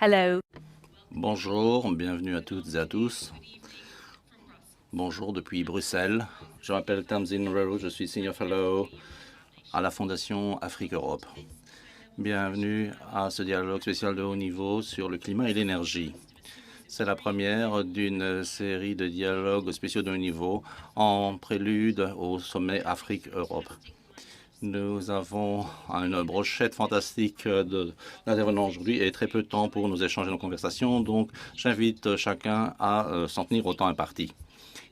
Hello. Bonjour, bienvenue à toutes et à tous. Bonjour depuis Bruxelles. Je m'appelle Tamzin Rero, je suis Senior Fellow à la Fondation Afrique-Europe. Bienvenue à ce dialogue spécial de haut niveau sur le climat et l'énergie. C'est la première d'une série de dialogues spéciaux de haut niveau en prélude au sommet Afrique-Europe. Nous avons une brochette fantastique d'intervenants aujourd'hui et très peu de temps pour nous échanger nos conversations, donc j'invite chacun à s'en tenir au temps imparti.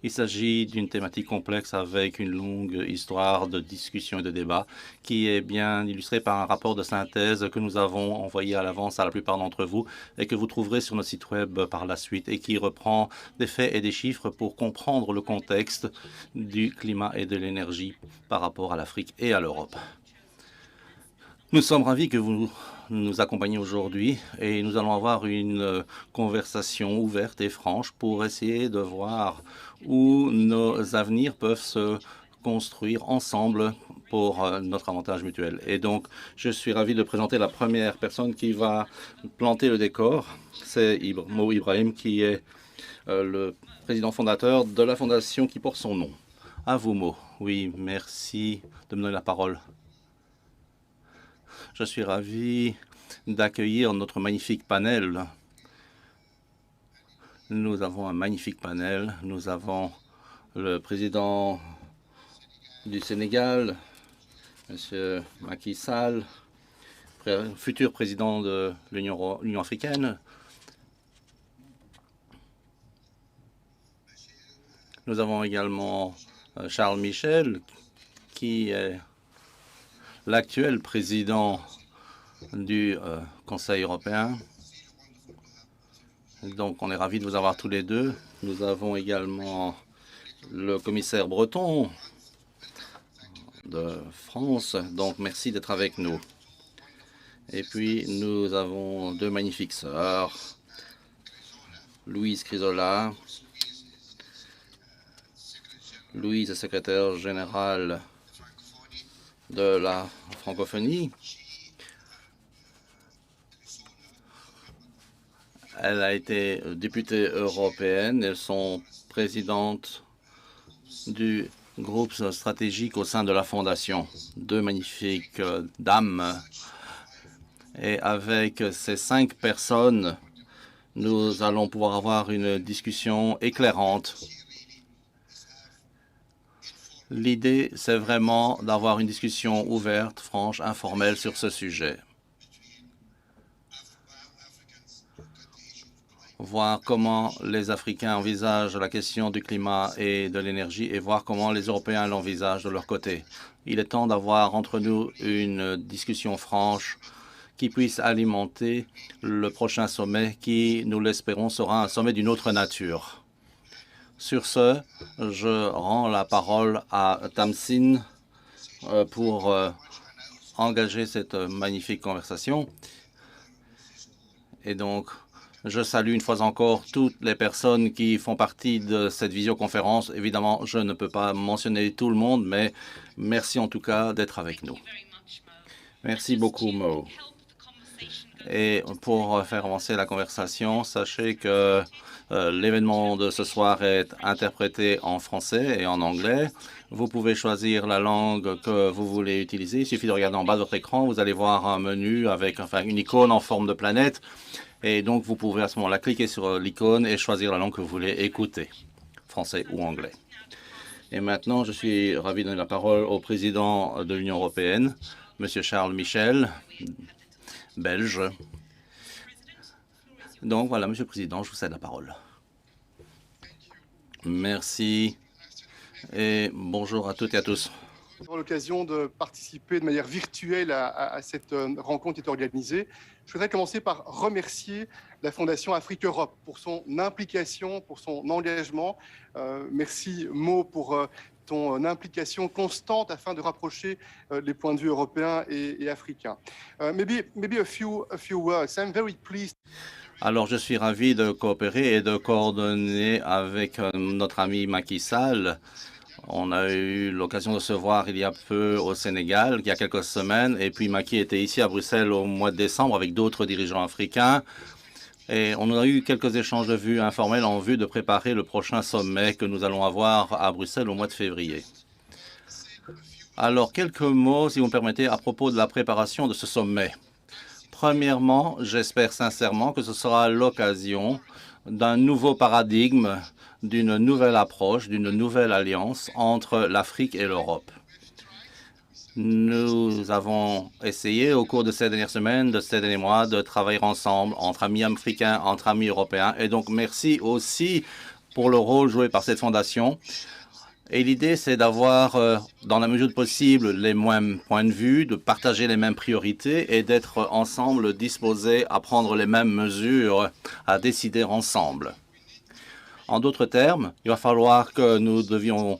Il s'agit d'une thématique complexe avec une longue histoire de discussion et de débat qui est bien illustrée par un rapport de synthèse que nous avons envoyé à l'avance à la plupart d'entre vous et que vous trouverez sur notre site web par la suite et qui reprend des faits et des chiffres pour comprendre le contexte du climat et de l'énergie par rapport à l'Afrique et à l'Europe. Nous sommes ravis que vous nous accompagniez aujourd'hui et nous allons avoir une conversation ouverte et franche pour essayer de voir où nos avenirs peuvent se construire ensemble pour notre avantage mutuel. Et donc, je suis ravi de présenter la première personne qui va planter le décor. C'est Mo Ibrahim, qui est le président fondateur de la fondation qui porte son nom. À vous, Mo. Oui, merci de me donner la parole. Je suis ravi d'accueillir notre magnifique panel. Nous avons un magnifique panel. Nous avons le président du Sénégal, M. Macky Sall, futur président de l'Union africaine. Nous avons également Charles Michel, qui est l'actuel président du Conseil européen. Donc, on est ravis de vous avoir tous les deux. Nous avons également le commissaire Breton de France. Donc, merci d'être avec nous. Et puis, nous avons deux magnifiques sœurs, Louise Crisola. Louise est secrétaire générale de la francophonie. Elle a été députée européenne. Elles sont présidentes du groupe stratégique au sein de la Fondation. Deux magnifiques dames. Et avec ces 5 personnes, nous allons pouvoir avoir une discussion éclairante. L'idée, c'est vraiment d'avoir une discussion ouverte, franche, informelle sur ce sujet. Voir comment les Africains envisagent la question du climat et de l'énergie et voir comment les Européens l'envisagent de leur côté. Il est temps d'avoir entre nous une discussion franche qui puisse alimenter le prochain sommet qui, nous l'espérons, sera un sommet d'une autre nature. Sur ce, je rends la parole à Tamzin pour engager cette magnifique conversation. Et donc, je salue une fois encore toutes les personnes qui font partie de cette visioconférence. Évidemment, je ne peux pas mentionner tout le monde, mais merci en tout cas d'être avec nous. Merci beaucoup, Mo. Et pour faire avancer la conversation, sachez que l'événement de ce soir est interprété en français et en anglais. Vous pouvez choisir la langue que vous voulez utiliser. Il suffit de regarder en bas de votre écran. Vous allez voir un menu avec une icône en forme de planète. Et donc, vous pouvez à ce moment-là cliquer sur l'icône et choisir la langue que vous voulez écouter, français ou anglais. Et maintenant, je suis ravi de donner la parole au président de l'Union européenne, M. Charles Michel, belge. Donc voilà, Monsieur le Président, je vous cède la parole. Merci et bonjour à toutes et à tous. J'ai l'occasion de participer de manière virtuelle à cette rencontre qui est organisée. Je voudrais commencer par remercier la Fondation Afrique-Europe pour son implication, pour son engagement. Merci Mo pour ton implication constante afin de rapprocher les points de vue européens et africains. Maybe a few words. I'm very pleased. Alors, je suis ravi de coopérer et de coordonner avec notre ami Macky Sall. On a eu l'occasion de se voir il y a peu au Sénégal, il y a quelques semaines, et puis Macky était ici à Bruxelles au mois de décembre avec d'autres dirigeants africains. Et on a eu quelques échanges de vues informels en vue de préparer le prochain sommet que nous allons avoir à Bruxelles au mois de février. Alors, quelques mots, si vous me permettez, à propos de la préparation de ce sommet. Premièrement, j'espère sincèrement que ce sera l'occasion d'un nouveau paradigme, d'une nouvelle approche, d'une nouvelle alliance entre l'Afrique et l'Europe. Nous avons essayé au cours de ces dernières semaines, de ces derniers mois, de travailler ensemble entre amis africains, entre amis européens. Et donc, merci aussi pour le rôle joué par cette fondation. Et l'idée, c'est d'avoir, dans la mesure du possible, les mêmes points de vue, de partager les mêmes priorités et d'être ensemble disposés à prendre les mêmes mesures, à décider ensemble. En d'autres termes, il va falloir que nous devions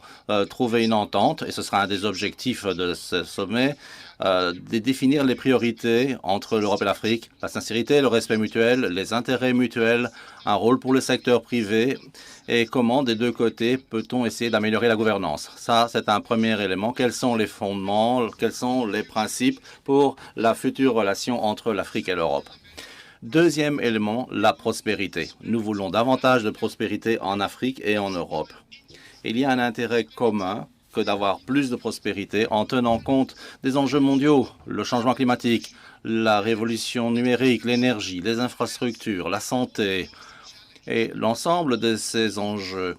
trouver une entente, et ce sera un des objectifs de ce sommet, de définir les priorités entre l'Europe et l'Afrique, la sincérité, le respect mutuel, les intérêts mutuels, un rôle pour le secteur privé et comment, des deux côtés, peut-on essayer d'améliorer la gouvernance. Ça, c'est un premier élément. Quels sont les fondements, quels sont les principes pour la future relation entre l'Afrique et l'Europe? Deuxième élément, la prospérité. Nous voulons davantage de prospérité en Afrique et en Europe. Il y a un intérêt commun que d'avoir plus de prospérité en tenant compte des enjeux mondiaux, le changement climatique, la révolution numérique, l'énergie, les infrastructures, la santé et l'ensemble de ces enjeux.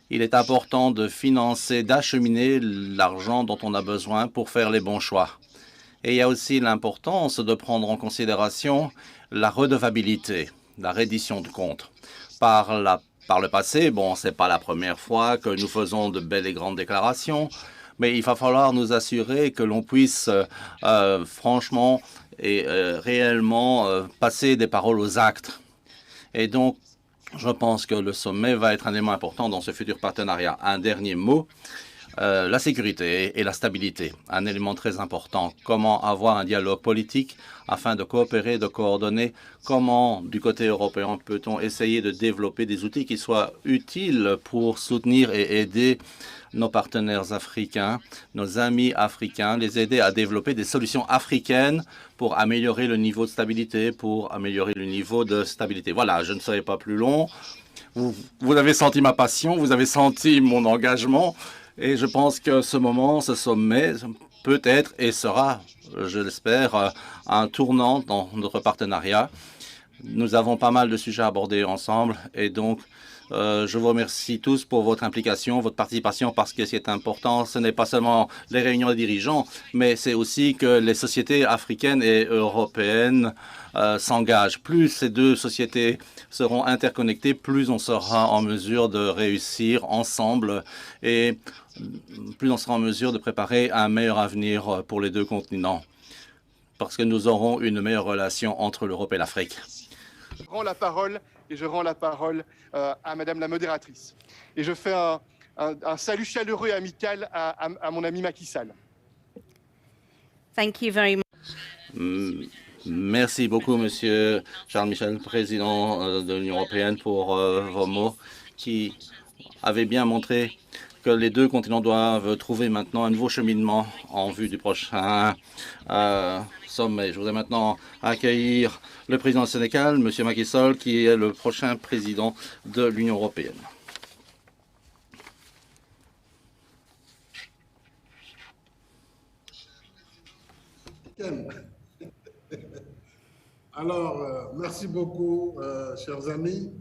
Il est important de financer, d'acheminer l'argent dont on a besoin pour faire les bons choix. Et il y a aussi l'importance de prendre en considération la redevabilité, la reddition de comptes. Par le passé, bon, ce n'est pas la première fois que nous faisons de belles et grandes déclarations, mais il va falloir nous assurer que l'on puisse franchement et réellement passer des paroles aux actes. Et donc, je pense que le sommet va être un élément important dans ce futur partenariat. Un dernier mot. La sécurité et la stabilité, un élément très important. Comment avoir un dialogue politique afin de coopérer, de coordonner? Comment, du côté européen, peut-on essayer de développer des outils qui soient utiles pour soutenir et aider nos partenaires africains, nos amis africains, les aider à développer des solutions africaines pour améliorer le niveau de stabilité, Voilà, je ne serai pas plus long. Vous avez senti ma passion, vous avez senti mon engagement. Et je pense que ce moment, ce sommet, peut être et sera, je l'espère, un tournant dans notre partenariat. Nous avons pas mal de sujets à aborder ensemble et donc je vous remercie tous pour votre implication, votre participation, parce que ce qui est important, ce n'est pas seulement les réunions des dirigeants, mais c'est aussi que les sociétés africaines et européennes s'engagent. Plus ces deux sociétés seront interconnectées, plus on sera en mesure de réussir ensemble et plus on sera en mesure de préparer un meilleur avenir pour les deux continents, parce que nous aurons une meilleure relation entre l'Europe et l'Afrique. Je rends la parole et je rends la parole à Madame la modératrice. Et je fais un salut chaleureux et amical à mon ami Macky Sall. Thank you very much. Merci beaucoup, Monsieur Charles Michel, président de l'Union européenne, pour vos mots qui avaient bien montré que les deux continents doivent trouver maintenant un nouveau cheminement en vue du prochain sommet. Je voudrais maintenant accueillir le président du Sénégal, M. Macky Sall, qui est le prochain président de l'Union européenne. Alors, merci beaucoup, chers amis.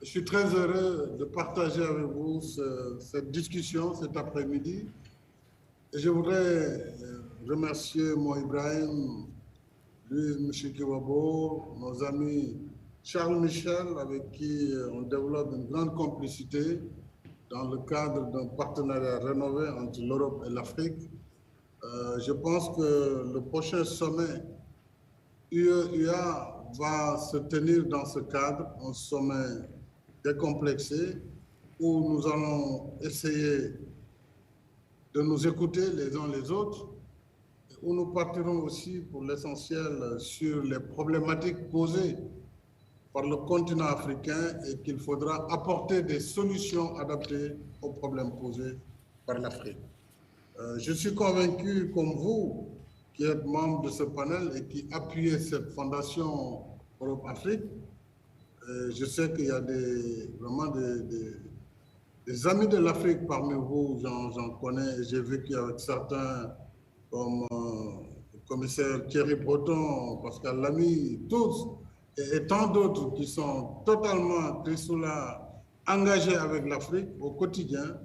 Je suis très heureux de partager avec vous cette discussion cet après-midi. Et je voudrais remercier Mo Ibrahim, Louis Mchikiwabo, nos amis Charles Michel, avec qui on développe une grande complicité dans le cadre d'un partenariat rénové entre l'Europe et l'Afrique. Je pense que le prochain sommet UEA va se tenir dans ce cadre, un sommet décomplexé, où nous allons essayer de nous écouter les uns les autres, où nous partirons aussi pour l'essentiel sur les problématiques posées par le continent africain et qu'il faudra apporter des solutions adaptées aux problèmes posés par l'Afrique. Je suis convaincu, comme vous, qui êtes membre de ce panel et qui appuyez cette fondation Europe-Afrique, Je sais qu'il y a vraiment des amis de l'Afrique parmi vous, j'en connais, et j'ai vécu avec certains comme le commissaire Thierry Breton, Pascal Lamy, tous, et tant d'autres qui sont totalement, Chrysoula, engagés avec l'Afrique au quotidien.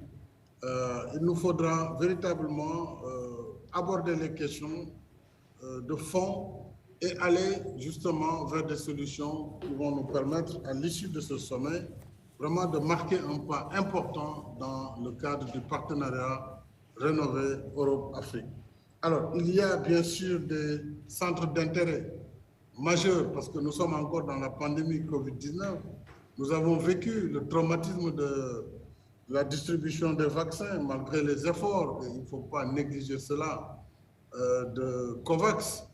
Il nous faudra véritablement aborder les questions de fond et aller justement vers des solutions qui vont nous permettre, à l'issue de ce sommet, vraiment de marquer un pas important dans le cadre du partenariat rénové Europe-Afrique. Alors, il y a bien sûr des centres d'intérêt majeurs parce que nous sommes encore dans la pandémie Covid-19. Nous avons vécu le traumatisme de la distribution des vaccins malgré les efforts, et il ne faut pas négliger cela, de COVAX,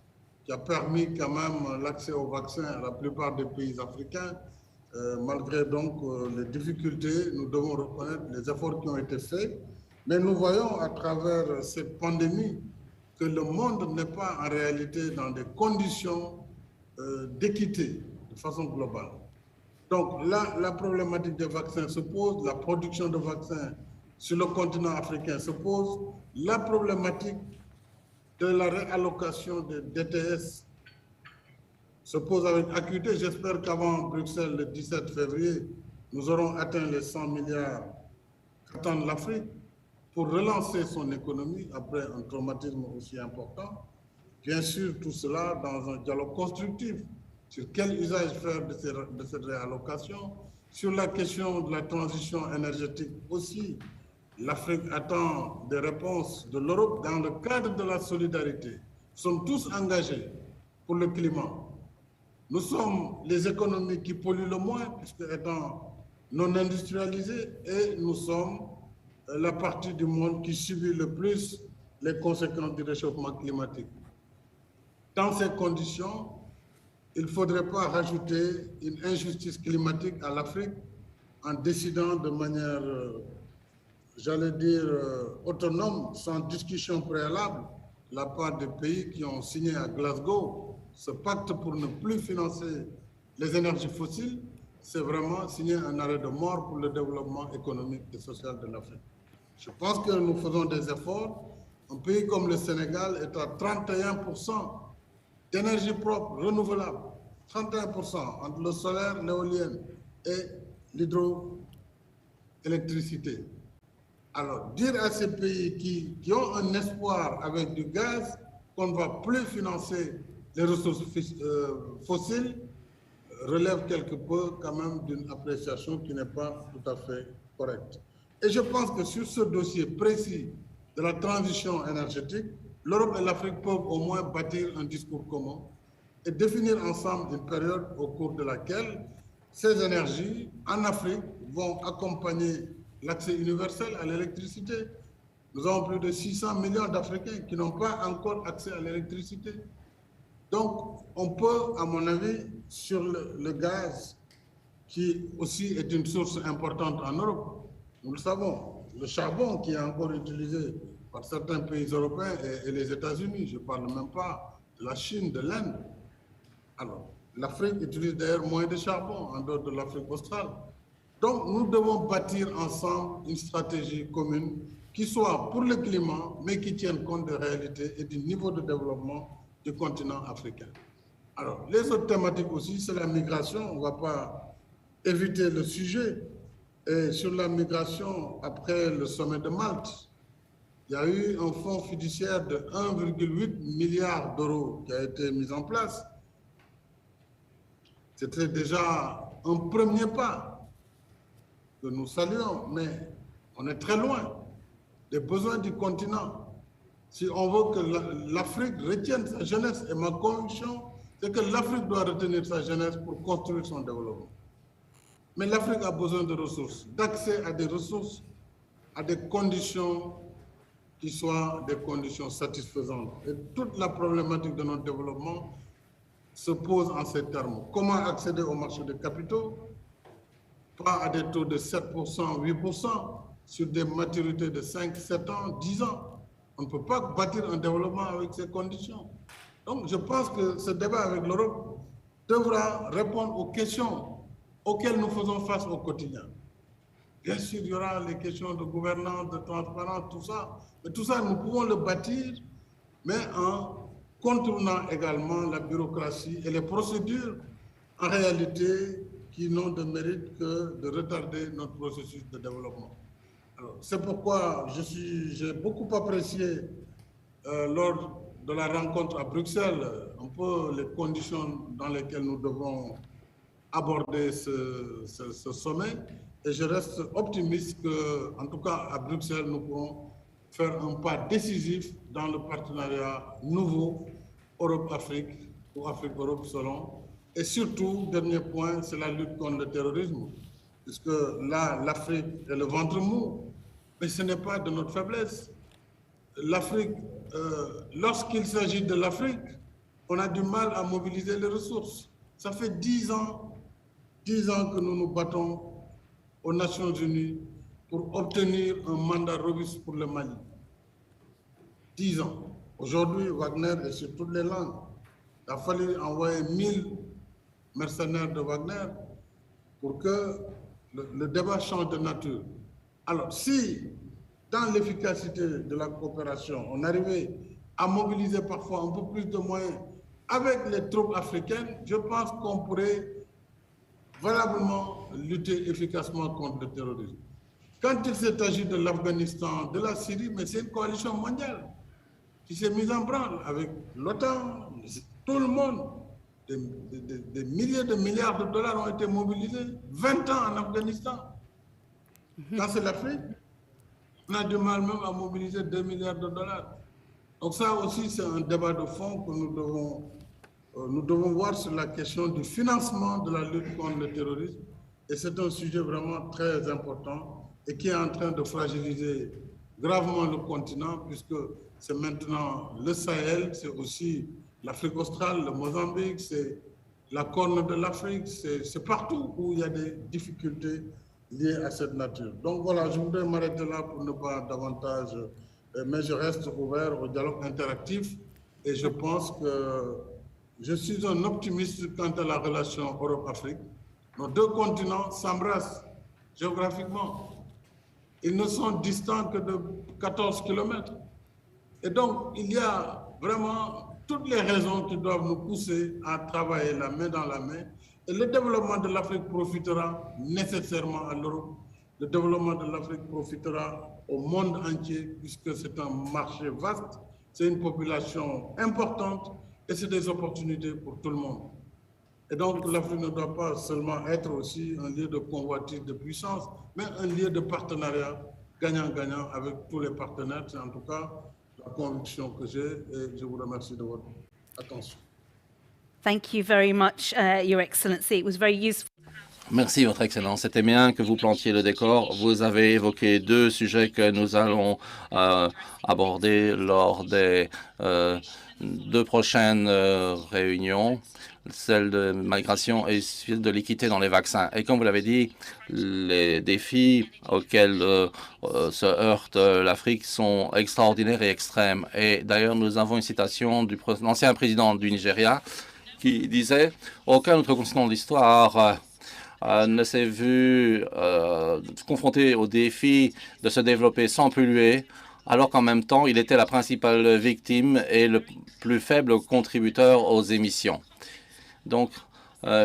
qui a permis quand même l'accès aux vaccins à la plupart des pays africains. Malgré donc les difficultés, nous devons reconnaître les efforts qui ont été faits. Mais nous voyons à travers cette pandémie que le monde n'est pas en réalité dans des conditions d'équité de façon globale. Donc là, la problématique des vaccins se pose, la production de vaccins sur le continent africain se pose, la problématique de la réallocation des DTS se pose avec acuité. J'espère qu'avant Bruxelles, le 17 février, nous aurons atteint les 100 milliards qu'attend l'Afrique pour relancer son économie après un traumatisme aussi important. Bien sûr, tout cela dans un dialogue constructif sur quel usage faire de cette réallocation, sur la question de la transition énergétique aussi. L'Afrique attend des réponses de l'Europe dans le cadre de la solidarité. Nous sommes tous engagés pour le climat. Nous sommes les économies qui polluent le moins, puisque étant non industrialisées, et nous sommes la partie du monde qui subit le plus les conséquences du réchauffement climatique. Dans ces conditions, il ne faudrait pas rajouter une injustice climatique à l'Afrique en décidant de manière, j'allais dire, autonome, sans discussion préalable, la part des pays qui ont signé à Glasgow ce pacte pour ne plus financer les énergies fossiles. C'est vraiment signer un arrêt de mort pour le développement économique et social de l'Afrique. Je pense que nous faisons des efforts. Un pays comme le Sénégal est à 31% d'énergie propre, renouvelable. 31% entre le solaire, l'éolienne et l'hydroélectricité. Alors, dire à ces pays qui ont un espoir avec du gaz qu'on ne va plus financer les ressources fossiles relève quelque peu quand même d'une appréciation qui n'est pas tout à fait correcte. Et je pense que sur ce dossier précis de la transition énergétique, l'Europe et l'Afrique peuvent au moins bâtir un discours commun et définir ensemble une période au cours de laquelle ces énergies en Afrique vont accompagner l'accès universel à l'électricité. Nous avons plus de 600 millions d'Africains qui n'ont pas encore accès à l'électricité. Donc, on peut, à mon avis, sur le gaz, qui aussi est une source importante en Europe, nous le savons, le charbon qui est encore utilisé par certains pays européens et les États-Unis, je ne parle même pas de la Chine, de l'Inde. Alors, l'Afrique utilise d'ailleurs moins de charbon en dehors de l'Afrique australe. Donc, nous devons bâtir ensemble une stratégie commune qui soit pour le climat, mais qui tienne compte des réalités et du niveau de développement du continent africain. Alors, les autres thématiques aussi, c'est la migration. On ne va pas éviter le sujet. Et sur la migration, après le sommet de Malte, il y a eu un fonds fiduciaire de 1,8 milliard d'euros qui a été mis en place. C'était déjà un premier pas que nous saluons, mais on est très loin des besoins du continent. Si on veut que l'Afrique retienne sa jeunesse, et ma conviction, c'est que l'Afrique doit retenir sa jeunesse pour construire son développement. Mais l'Afrique a besoin de ressources, d'accès à des ressources, à des conditions qui soient des conditions satisfaisantes. Et toute la problématique de notre développement se pose en ces termes. Comment accéder au marché des capitaux? Pas à des taux de 7%, 8%, sur des maturités de 5, 7 ans, 10 ans. On ne peut pas bâtir un développement avec ces conditions. Donc, je pense que ce débat avec l'Europe devra répondre aux questions auxquelles nous faisons face au quotidien. Bien sûr, il y aura les questions de gouvernance, de transparence, tout ça. Mais tout ça, nous pouvons le bâtir, mais en contournant également la bureaucratie et les procédures, en réalité, qui n'ont de mérite que de retarder notre processus de développement. C'est pourquoi j'ai beaucoup apprécié lors de la rencontre à Bruxelles, un peu les conditions dans lesquelles nous devons aborder ce sommet. Et je reste optimiste que, en tout cas à Bruxelles, nous pourrons faire un pas décisif dans le partenariat nouveau Europe-Afrique ou Afrique-Europe selon. Et surtout, dernier point, c'est la lutte contre le terrorisme, puisque là, l'Afrique est le ventre mou, mais ce n'est pas de notre faiblesse. L'Afrique, lorsqu'il s'agit de l'Afrique, on a du mal à mobiliser les ressources. Ça fait 10 ans que nous nous battons aux Nations Unies pour obtenir un mandat robuste pour le Mali. 10 ans. Aujourd'hui, Wagner est sur toutes les langues. Il a fallu envoyer 1000 mercenaires de Wagner pour que le débat change de nature. Alors, si dans l'efficacité de la coopération, on arrivait à mobiliser parfois un peu plus de moyens avec les troupes africaines, je pense qu'on pourrait valablement lutter efficacement contre le terrorisme. Quand il s'est agi de l'Afghanistan, de la Syrie, mais c'est une coalition mondiale qui s'est mise en branle avec l'OTAN, tout le monde. Des milliers de milliards de dollars ont été mobilisés, 20 ans en Afghanistan. Quand c'est l'Afrique, on a du mal même à mobiliser 2 milliards de dollars. Donc ça aussi, c'est un débat de fond que nous devons voir sur la question du financement de la lutte contre le terrorisme. Et c'est un sujet vraiment très important et qui est en train de fragiliser gravement le continent, puisque c'est maintenant le Sahel, c'est aussi l'Afrique australe, le Mozambique, c'est la Corne de l'Afrique, c'est partout où il y a des difficultés liées à cette nature. Donc voilà, je voudrais m'arrêter là pour ne pas davantage, mais je reste ouvert au dialogue interactif et je pense que je suis un optimiste quant à la relation Europe-Afrique. Nos deux continents s'embrassent géographiquement. Ils ne sont distants que de 14 kilomètres. Et donc, il y a vraiment toutes les raisons qui doivent nous pousser à travailler la main dans la main. Et le développement de l'Afrique profitera nécessairement à l'Europe. Le développement de l'Afrique profitera au monde entier, puisque c'est un marché vaste, c'est une population importante et c'est des opportunités pour tout le monde. Et donc, l'Afrique ne doit pas seulement être aussi un lieu de convoitise de puissance, mais un lieu de partenariat gagnant-gagnant avec tous les partenaires. C'est en tout cas la conviction que j'ai et je vous remercie de votre attention. Thank you very much, Your Excellency. It was very useful. Merci, Votre Excellence. C'était bien que vous plantiez le décor. Vous avez évoqué deux sujets que nous allons aborder lors des deux prochaines réunions, celle de migration et celle de l'équité dans les vaccins. Et comme vous l'avez dit, les défis auxquels se heurte l'Afrique sont extraordinaires et extrêmes. Et d'ailleurs, nous avons une citation de l'ancien président du Nigeria qui disait « Aucun autre continent de l'histoire ne s'est vu confronté au défi de se développer sans polluer, alors qu'en même temps, il était la principale victime et le plus faible contributeur aux émissions. » Donc,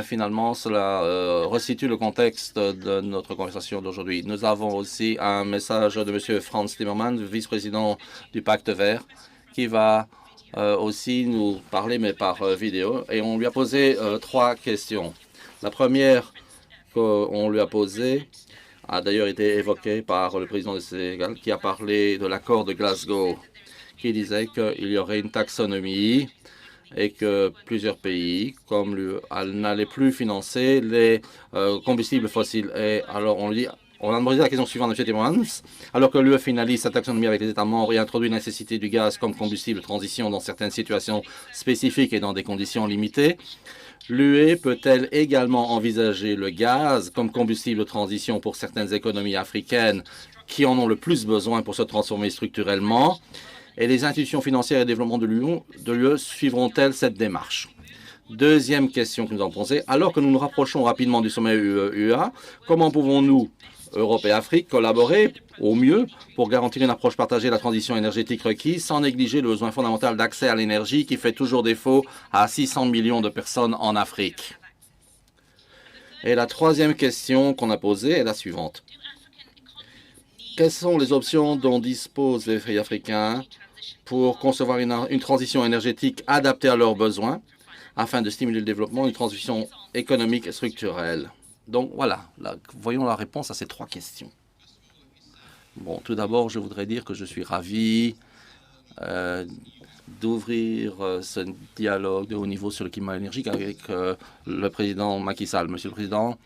finalement, cela resitue le contexte de notre conversation d'aujourd'hui. Nous avons aussi un message de M. Frans Timmermans, vice-président du Pacte vert, qui va aussi nous parler, mais par vidéo. Et on lui a posé trois questions. La première qu'on lui a posée a d'ailleurs été évoquée par le président du Sénégal, qui a parlé de l'accord de Glasgow, qui disait qu'il y aurait une taxonomie et que plusieurs pays, comme l'UE, n'allaient plus financer les combustibles fossiles. Et alors, on a posé la question suivante à M. Timmermans. Alors que l'UE finalise sa taxonomie avec les États membres et introduit la nécessité du gaz comme combustible de transition dans certaines situations spécifiques et dans des conditions limitées, l'UE peut-elle également envisager le gaz comme combustible de transition pour certaines économies africaines qui en ont le plus besoin pour se transformer structurellement? Et les institutions financières et de développement de l'UE suivront-elles cette démarche? Deuxième question que nous avons posée, alors que nous nous rapprochons rapidement du sommet UE-UA, comment pouvons-nous, Europe et Afrique, collaborer au mieux pour garantir une approche partagée de la transition énergétique requise sans négliger le besoin fondamental d'accès à l'énergie qui fait toujours défaut à 600 millions de personnes en Afrique? Et la troisième question qu'on a posée est la suivante. Quelles sont les options dont disposent les pays africains pour concevoir une transition énergétique adaptée à leurs besoins afin de stimuler le développement d'une transition économique et structurelle? Donc voilà, voyons la réponse à ces trois questions. Bon, tout d'abord, je voudrais dire que je suis ravi d'ouvrir ce dialogue de haut niveau sur le climat énergique avec le président Macky Sall. Monsieur le Président,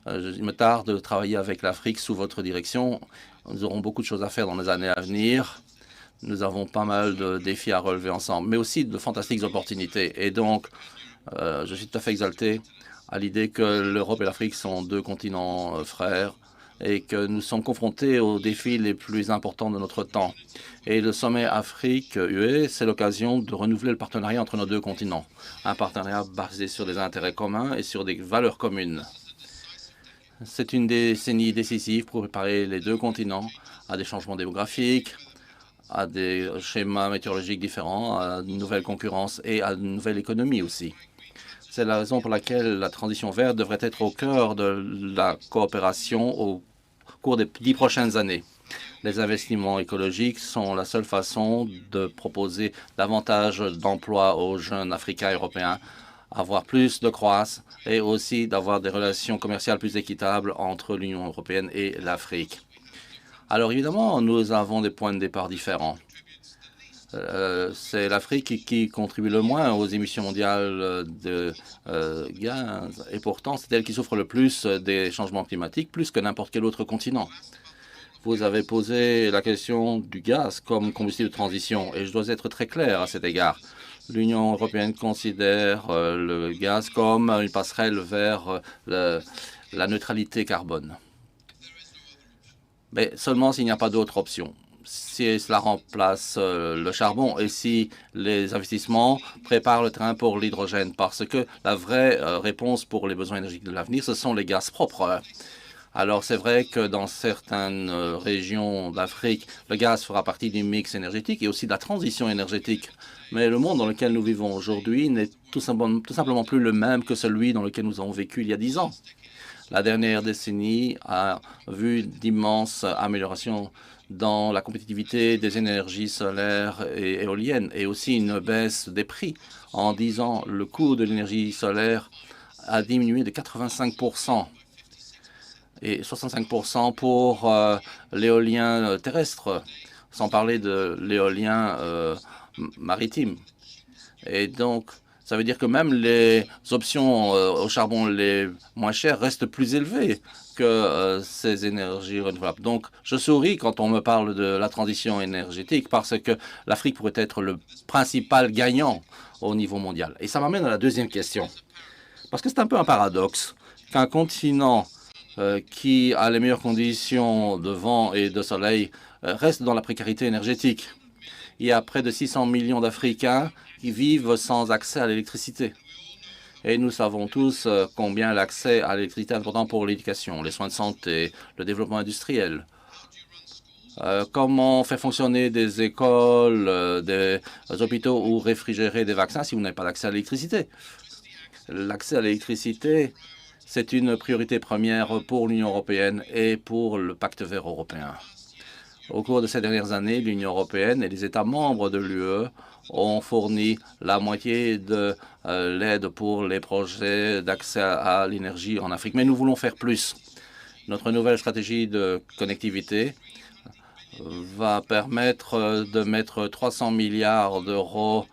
il me tarde de travailler avec l'Afrique sous votre direction. Nous aurons beaucoup de choses à faire dans les années à venir. Nous avons pas mal de défis à relever ensemble, mais aussi de fantastiques opportunités. Et donc, je suis tout à fait exalté à l'idée que l'Europe et l'Afrique sont deux continents frères et que nous sommes confrontés aux défis les plus importants de notre temps. Et le sommet Afrique-UE, c'est l'occasion de renouveler le partenariat entre nos deux continents. Un partenariat basé sur des intérêts communs et sur des valeurs communes. C'est une décennie décisive pour préparer les deux continents à des changements démographiques, à des schémas météorologiques différents, à une nouvelle concurrence et à une nouvelle économie aussi. C'est la raison pour laquelle la transition verte devrait être au cœur de la coopération au cours des 10 prochaines années. Les investissements écologiques sont la seule façon de proposer davantage d'emplois aux jeunes Africains et Européens, avoir plus de croissance et aussi d'avoir des relations commerciales plus équitables entre l'Union européenne et l'Afrique. Alors évidemment, nous avons des points de départ différents. C'est l'Afrique qui contribue le moins aux émissions mondiales de gaz. Et pourtant, c'est elle qui souffre le plus des changements climatiques, plus que n'importe quel autre continent. Vous avez posé la question du gaz comme combustible de transition, et je dois être très clair à cet égard. L'Union européenne considère le gaz comme une passerelle vers la neutralité carbone. Mais seulement s'il n'y a pas d'autre option. Si cela remplace le charbon et si les investissements préparent le terrain pour l'hydrogène, parce que la vraie réponse pour les besoins énergétiques de l'avenir, ce sont les gaz propres. Alors c'est vrai que dans certaines régions d'Afrique, le gaz fera partie du mix énergétique et aussi de la transition énergétique. Mais le monde dans lequel nous vivons aujourd'hui n'est tout simplement plus le même que celui dans lequel nous avons vécu il y a 10 ans. La dernière décennie a vu d'immenses améliorations dans la compétitivité des énergies solaires et éoliennes et aussi une baisse des prix. En 10 ans, le coût de l'énergie solaire a diminué de 85% et 65% pour l'éolien terrestre, sans parler de l'éolien maritime. Et donc, ça veut dire que même les options au charbon les moins chères restent plus élevées que ces énergies renouvelables. Donc, je souris quand on me parle de la transition énergétique parce que l'Afrique pourrait être le principal gagnant au niveau mondial. Et ça m'amène à la deuxième question. Parce que c'est un peu un paradoxe qu'un continent qui a les meilleures conditions de vent et de soleil reste dans la précarité énergétique. Il y a près de 600 millions d'Africains qui vivent sans accès à l'électricité. Et nous savons tous combien l'accès à l'électricité est important pour l'éducation, les soins de santé, le développement industriel. Comment faire fonctionner des écoles, des hôpitaux ou réfrigérer des vaccins si vous n'avez pas d'accès à l'électricité? L'accès à l'électricité, c'est une priorité première pour l'Union européenne et pour le Pacte vert européen. Au cours de ces dernières années, l'Union européenne et les États membres de l'UE ont fourni la moitié de l'aide pour les projets d'accès à l'énergie en Afrique. Mais nous voulons faire plus. Notre nouvelle stratégie de connectivité va permettre de mettre 300 milliards d'euros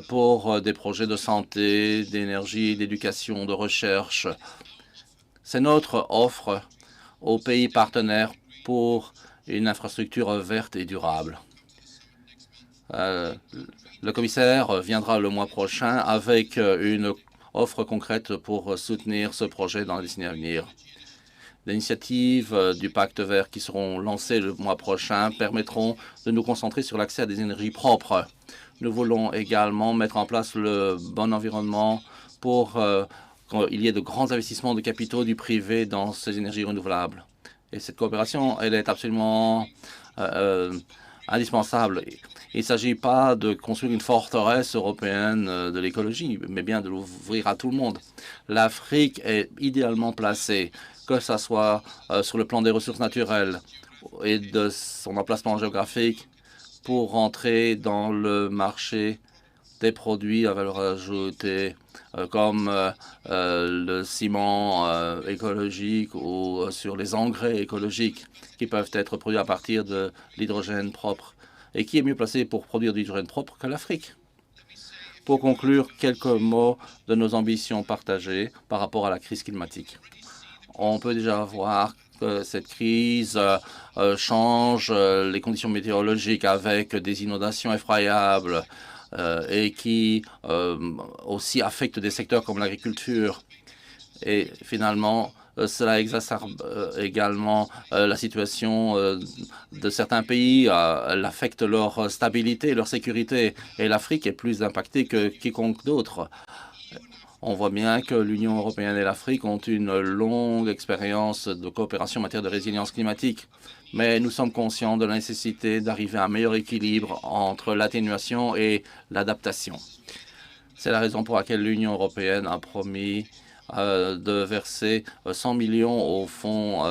pour des projets de santé, d'énergie, d'éducation, de recherche. C'est notre offre aux pays partenaires pour une infrastructure verte et durable. Le commissaire viendra le mois prochain avec une offre concrète pour soutenir ce projet dans les décennies à venir. Les initiatives du Pacte vert qui seront lancées le mois prochain permettront de nous concentrer sur l'accès à des énergies propres. Nous voulons également mettre en place le bon environnement pour qu'il y ait de grands investissements de capitaux du privé dans ces énergies renouvelables. Et cette coopération, elle est absolument indispensable. Il ne s'agit pas de construire une forteresse européenne de l'écologie, mais bien de l'ouvrir à tout le monde. L'Afrique est idéalement placée, que ce soit sur le plan des ressources naturelles et de son emplacement géographique, pour rentrer dans le marché des produits à valeur ajoutée, comme le ciment écologique ou sur les engrais écologiques qui peuvent être produits à partir de l'hydrogène propre. Et qui est mieux placé pour produire de l'hydrogène propre que l'Afrique? Pour conclure, quelques mots de nos ambitions partagées par rapport à la crise climatique. On peut déjà voir que cette crise change les conditions météorologiques avec des inondations effroyables et qui aussi affectent des secteurs comme l'agriculture. Et finalement, cela exacerbe également la situation de certains pays, elle affecte leur stabilité, leur sécurité. Et l'Afrique est plus impactée que quiconque d'autre. On voit bien que l'Union européenne et l'Afrique ont une longue expérience de coopération en matière de résilience climatique. Mais nous sommes conscients de la nécessité d'arriver à un meilleur équilibre entre l'atténuation et l'adaptation. C'est la raison pour laquelle l'Union européenne a promis de verser 100 millions au fonds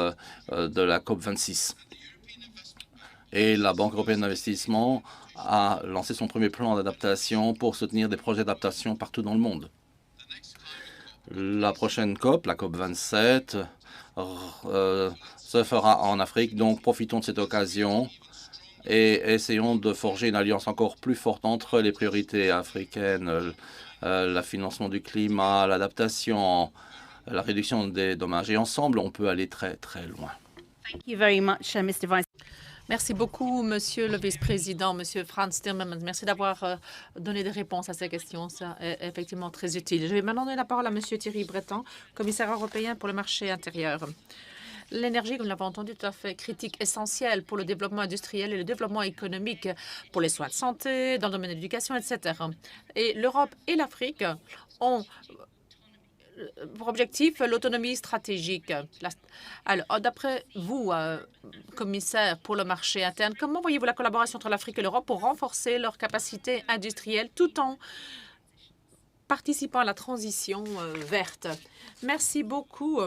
de la COP26. Et la Banque européenne d'investissement a lancé son premier plan d'adaptation pour soutenir des projets d'adaptation partout dans le monde. La prochaine COP, la COP27, se fera en Afrique, donc profitons de cette occasion et essayons de forger une alliance encore plus forte entre les priorités africaines, le financement du climat, l'adaptation, la réduction des dommages. Et ensemble, on peut aller très, très loin. Thank you very much, Mr. Vice. Merci beaucoup, Monsieur le Vice-président, Monsieur Frans Timmermans. Merci d'avoir donné des réponses à ces questions. Ça est effectivement très utile. Je vais maintenant donner la parole à Monsieur Thierry Breton, commissaire européen pour le marché intérieur. L'énergie, comme nous l'avons entendu, tout à fait critique, essentielle pour le développement industriel et le développement économique, pour les soins de santé, dans le domaine de l'éducation, etc. Et l'Europe et l'Afrique ont pour objectif l'autonomie stratégique. Alors, d'après vous, commissaire pour le marché interne, comment voyez-vous la collaboration entre l'Afrique et l'Europe pour renforcer leur capacité industrielle tout en participant à la transition verte? Merci beaucoup.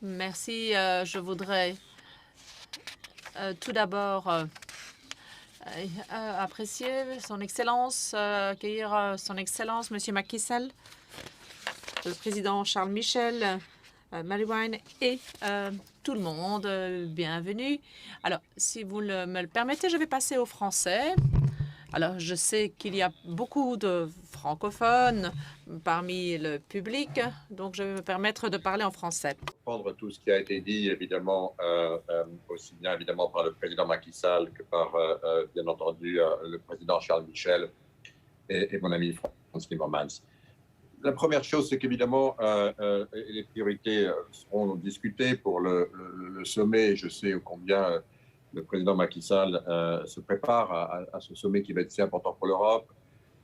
Merci. Je voudrais tout d'abord apprécier son Excellence, accueillir son Excellence, Monsieur Macky Sall, le président Charles Michel, Mary Wine et tout le monde. Bienvenue. Alors, si vous me le permettez, je vais passer au français. Alors, je sais qu'il y a beaucoup de francophones parmi le public, donc je vais me permettre de parler en français. Prendre tout ce qui a été dit, évidemment, aussi bien évidemment par le président Macky Sall que par, bien entendu, le président Charles Michel et mon ami Frans Timmermans. La première chose, c'est qu'évidemment, les priorités seront discutées pour le sommet. Je sais combien le président Macky Sall se prépare à ce sommet qui va être si important pour l'Europe.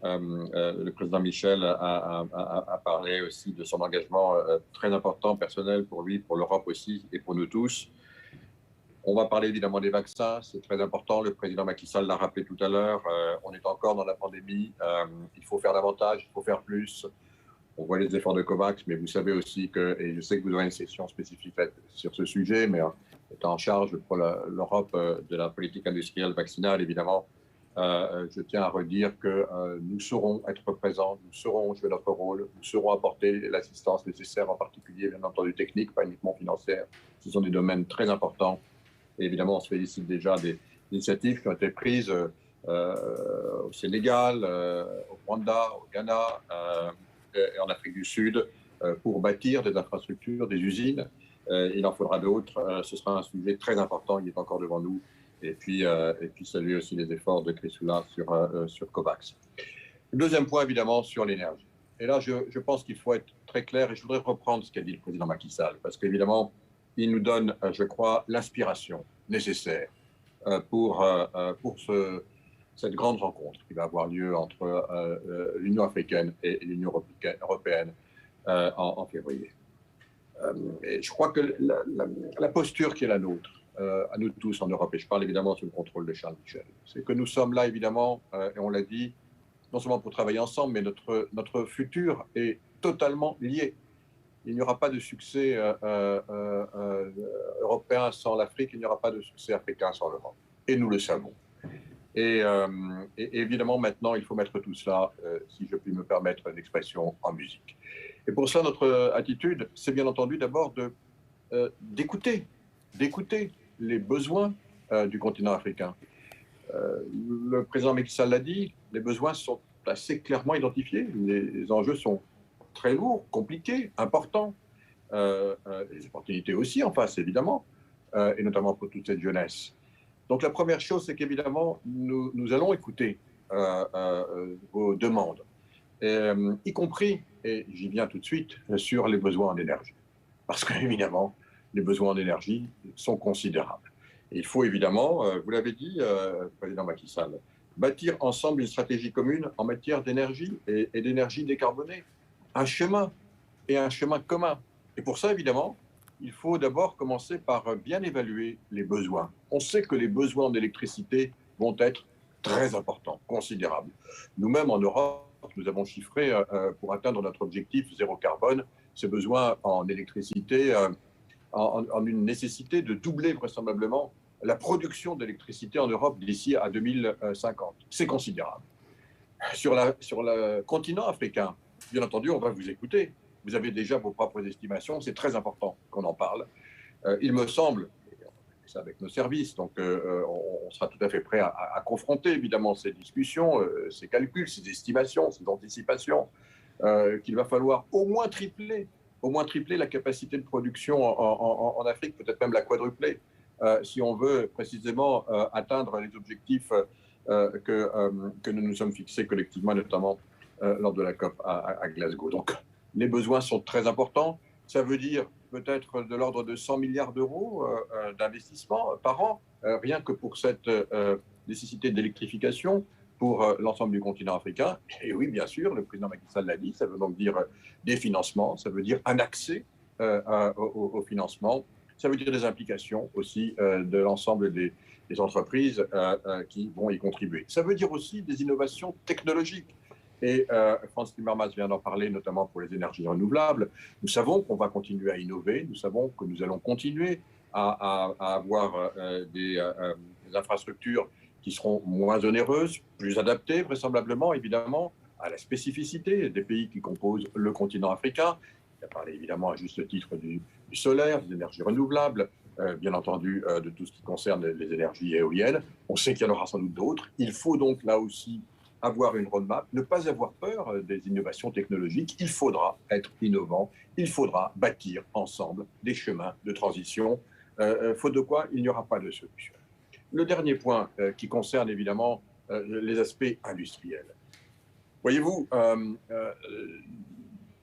Le président Michel a parlé aussi de son engagement très important, personnel pour lui, pour l'Europe aussi et pour nous tous. On va parler évidemment des vaccins, c'est très important. Le président Macky Sall l'a rappelé tout à l'heure. On est encore dans la pandémie. Il faut faire davantage, il faut faire plus. On voit les efforts de COVAX, mais vous savez aussi que, et je sais que vous aurez une session spécifique sur ce sujet, mais étant en charge pour l'Europe de la politique industrielle vaccinale, évidemment, je tiens à redire que nous saurons être présents, nous saurons jouer notre rôle, nous saurons apporter l'assistance nécessaire, en particulier, bien entendu, technique, pas uniquement financière. Ce sont des domaines très importants. Et évidemment, on se félicite déjà des initiatives qui ont été prises au Sénégal, au Rwanda, au Ghana et en Afrique du Sud pour bâtir des infrastructures, des usines. Il en faudra d'autres. Ce sera un sujet très important, il est encore devant nous. Et puis saluer aussi les efforts de Chrysoula sur COVAX. Le deuxième point, évidemment, sur l'énergie. Et là, je pense qu'il faut être très clair, et je voudrais reprendre ce qu'a dit le président Macky Sall, parce qu'évidemment, il nous donne, je crois, l'inspiration nécessaire pour cette grande rencontre qui va avoir lieu entre l'Union africaine et l'Union européenne en février. Et je crois que la posture qui est la nôtre, à nous tous en Europe, et je parle évidemment sous le contrôle de Charles Michel, c'est que nous sommes là évidemment, et on l'a dit, non seulement pour travailler ensemble, mais notre futur est totalement lié. Il n'y aura pas de succès européen sans l'Afrique, il n'y aura pas de succès africain sans l'Europe. Et nous le savons. Et évidemment, maintenant, il faut mettre tout cela, si je puis me permettre l'expression, en musique. Et pour cela, notre attitude, c'est bien entendu d'abord d'écouter les besoins du continent africain. Le président Macky Sall l'a dit, les besoins sont assez clairement identifiés. Les enjeux sont très lourds, compliqués, importants. Les opportunités aussi en face, évidemment, et notamment pour toute cette jeunesse. Donc la première chose, c'est qu'évidemment, nous allons écouter vos demandes, y compris, et j'y viens tout de suite, sur les besoins en énergie. Parce qu'évidemment, les besoins en énergie sont considérables. Et il faut évidemment, vous l'avez dit, président Macky Sall, bâtir ensemble une stratégie commune en matière d'énergie et d'énergie décarbonée. Un chemin commun. Et pour ça, évidemment, il faut d'abord commencer par bien évaluer les besoins. On sait que les besoins d'électricité vont être très importants, considérables. Nous-mêmes, en Europe, nous avons chiffré, pour atteindre notre objectif zéro carbone, ces besoins en électricité, en une nécessité de doubler vraisemblablement la production d'électricité en Europe d'ici à 2050. C'est considérable. Sur le continent africain, bien entendu, on va vous écouter. Vous avez déjà vos propres estimations, c'est très important qu'on en parle. Il me semble, et on fait ça avec nos services, donc on sera tout à fait prêt à confronter évidemment ces discussions, ces calculs, ces estimations, ces anticipations, qu'il va falloir au moins tripler la capacité de production en Afrique, peut-être même la quadrupler, si on veut précisément atteindre les objectifs que nous nous sommes fixés collectivement, notamment lors de la COP à Glasgow. Donc, les besoins sont très importants. Ça veut dire peut-être de l'ordre de 100 milliards d'euros d'investissement par an, rien que pour cette nécessité d'électrification pour l'ensemble du continent africain. Et oui, bien sûr, le président Macky Sall l'a dit, ça veut donc dire des financements, ça veut dire un accès au financement, ça veut dire des implications aussi de l'ensemble des entreprises qui vont y contribuer. Ça veut dire aussi des innovations technologiques. Et Frans Timmermans vient d'en parler, notamment pour les énergies renouvelables. Nous savons qu'on va continuer à innover, nous savons que nous allons continuer à avoir des infrastructures qui seront moins onéreuses, plus adaptées vraisemblablement, évidemment, à la spécificité des pays qui composent le continent africain. Il a parlé évidemment à juste titre du solaire, des énergies renouvelables, bien entendu de tout ce qui concerne les énergies éoliennes. On sait qu'il y en aura sans doute d'autres. Il faut donc là aussi avoir une roadmap, ne pas avoir peur des innovations technologiques. Il faudra être innovant, il faudra bâtir ensemble des chemins de transition, faute de quoi il n'y aura pas de solution. Le dernier point qui concerne évidemment les aspects industriels. Voyez-vous,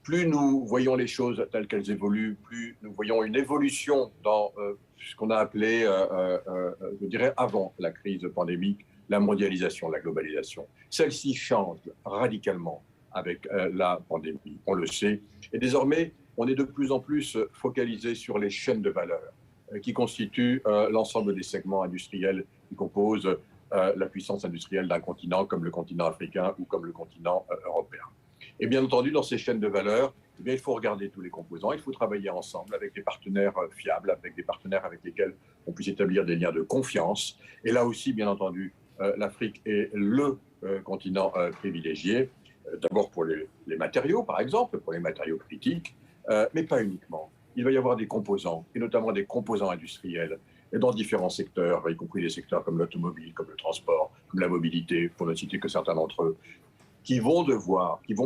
plus nous voyons les choses telles qu'elles évoluent, plus nous voyons une évolution dans ce qu'on a appelé, je dirais, avant la crise pandémique, la mondialisation, la globalisation. Celle-ci change radicalement avec la pandémie, on le sait. Et désormais, on est de plus en plus focalisé sur les chaînes de valeur qui constituent l'ensemble des segments industriels qui composent la puissance industrielle d'un continent comme le continent africain ou comme le continent européen. Et bien entendu, dans ces chaînes de valeur, eh bien, il faut regarder tous les composants, il faut travailler ensemble avec des partenaires fiables, avec des partenaires avec lesquels on puisse établir des liens de confiance. Et là aussi, bien entendu, l'Afrique est le continent privilégié, d'abord pour les matériaux, par exemple, pour les matériaux critiques, mais pas uniquement. Il va y avoir des composants, et notamment des composants industriels, dans différents secteurs, y compris des secteurs comme l'automobile, comme le transport, comme la mobilité, pour ne citer que certains d'entre eux, qui vont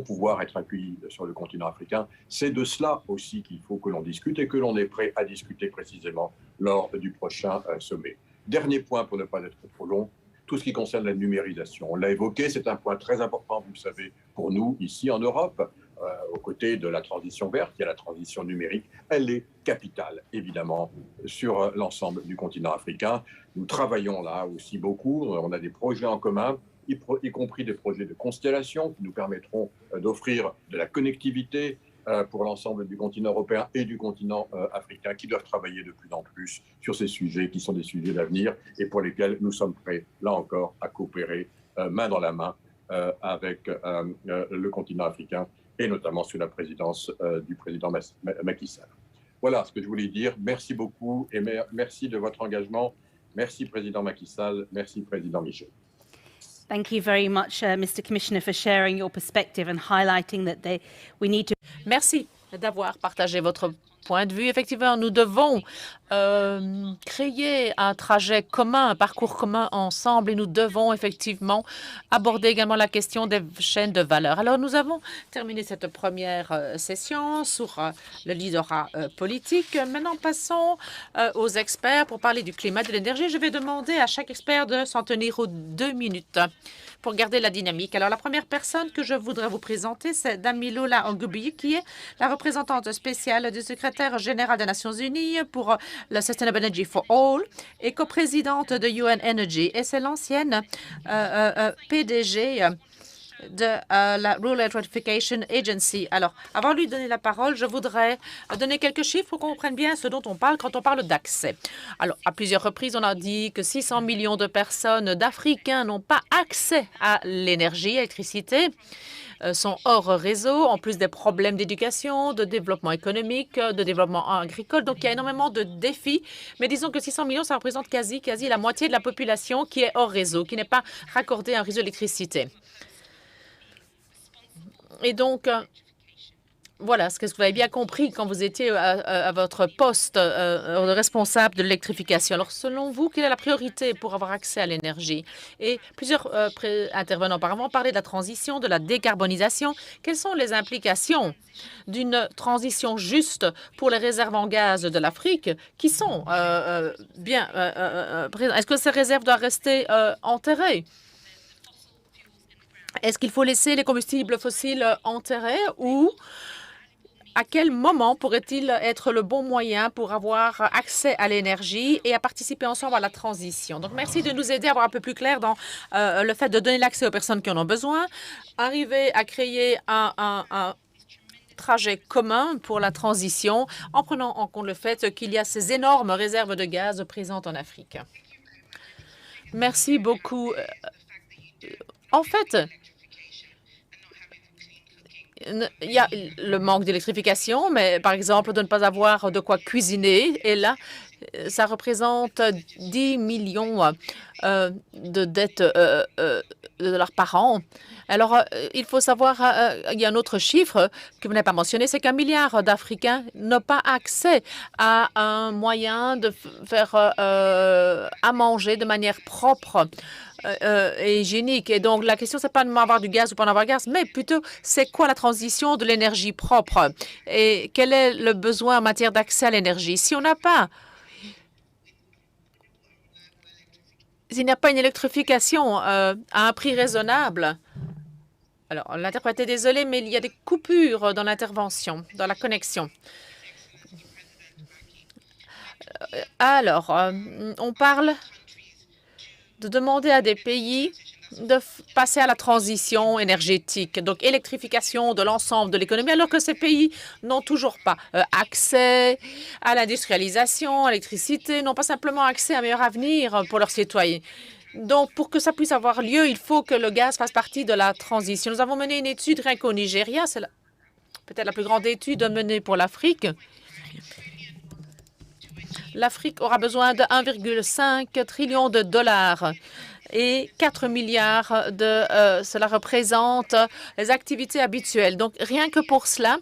pouvoir être accueillis sur le continent africain. C'est de cela aussi qu'il faut que l'on discute et que l'on est prêt à discuter précisément lors du prochain sommet. Dernier point pour ne pas être trop long, tout ce qui concerne la numérisation. On l'a évoqué, c'est un point très important, vous le savez, pour nous, ici en Europe, aux côtés de la transition verte, il y a la transition numérique. Elle est capitale, évidemment, sur l'ensemble du continent africain. Nous travaillons là aussi beaucoup, on a des projets en commun. y compris des projets de constellation qui nous permettront d'offrir de la connectivité pour l'ensemble du continent européen et du continent africain, qui doivent travailler de plus en plus sur ces sujets qui sont des sujets d'avenir et pour lesquels nous sommes prêts, là encore, à coopérer main dans la main avec le continent africain et notamment sous la présidence du président Macky Sall. Voilà ce que je voulais dire. Merci beaucoup et merci de votre engagement. Merci, Président Macky Sall. Merci, Président Michel. Thank you very much, Mr. Commissioner, for sharing your perspective and highlighting that we need to. Merci d'avoir partagé votre point de vue. Effectivement, nous devons créer un trajet commun, un parcours commun ensemble et nous devons effectivement aborder également la question des chaînes de valeur. Alors, nous avons terminé cette première session sur le leaderat politique. Maintenant, passons aux experts pour parler du climat et de l'énergie. Je vais demander à chaque expert de s'en tenir aux 2 minutes pour garder la dynamique. Alors, la première personne que je voudrais vous présenter, c'est Damilola Ogubi, qui est la représentante spéciale du secrétaire général des Nations Unies pour la Sustainable Energy for All et coprésidente de UN Energy. Et c'est l'ancienne PDG de la Rural Electrification Agency. Alors, avant de lui donner la parole, je voudrais donner quelques chiffres pour qu'on comprenne bien ce dont on parle quand on parle d'accès. Alors, à plusieurs reprises, on a dit que 600 millions de personnes, d'Africains, n'ont pas accès à l'énergie, à l'électricité, sont hors réseau, en plus des problèmes d'éducation, de développement économique, de développement agricole. Donc, il y a énormément de défis. Mais disons que 600 millions, ça représente quasi la moitié de la population qui est hors réseau, qui n'est pas raccordée à un réseau d'électricité. Et donc, voilà ce que vous avez bien compris quand vous étiez à votre poste de responsable de l'électrification. Alors, selon vous, quelle est la priorité pour avoir accès à l'énergie? Et plusieurs intervenants auparavant ont parlé de la transition, de la décarbonisation. Quelles sont les implications d'une transition juste pour les réserves en gaz de l'Afrique qui sont bien présentes? Est-ce que ces réserves doivent rester enterrées? Est-ce qu'il faut laisser les combustibles fossiles enterrés ou à quel moment pourrait-il être le bon moyen pour avoir accès à l'énergie et à participer ensemble à la transition? Donc, merci de nous aider à avoir un peu plus clair dans le fait de donner l'accès aux personnes qui en ont besoin, arriver à créer un trajet commun pour la transition en prenant en compte le fait qu'il y a ces énormes réserves de gaz présentes en Afrique. Merci beaucoup. En fait, il y a le manque d'électrification, mais par exemple, de ne pas avoir de quoi cuisiner. Et là, ça représente 10 millions de dettes de dollars par an. Alors, il faut savoir, il y a un autre chiffre que vous n'avez pas mentionné, c'est qu'1 milliard d'Africains n'ont pas accès à un moyen de faire à manger de manière propre et hygiénique. Et donc, la question, c'est pas de avoir du gaz ou pas en avoir du gaz, mais plutôt, c'est quoi la transition de l'énergie propre et quel est le besoin en matière d'accès à l'énergie? Si on n'a pas S'il n'y a pas une électrification à un prix raisonnable, alors l'interprète est désolé, mais il y a des coupures dans l'intervention, dans la connexion. Alors, on parle de demander à des pays de passer à la transition énergétique, donc électrification de l'ensemble de l'économie, alors que ces pays n'ont toujours pas accès à l'industrialisation, à l'électricité, n'ont pas simplement accès à un meilleur avenir pour leurs citoyens. Donc, pour que ça puisse avoir lieu, il faut que le gaz fasse partie de la transition. Nous avons mené une étude rien qu'au Nigeria, c'est peut-être la plus grande étude menée pour l'Afrique. L'Afrique aura besoin de 1,5 trillion de dollars et 4 milliards cela représente les activités habituelles. Donc, rien que pour cela,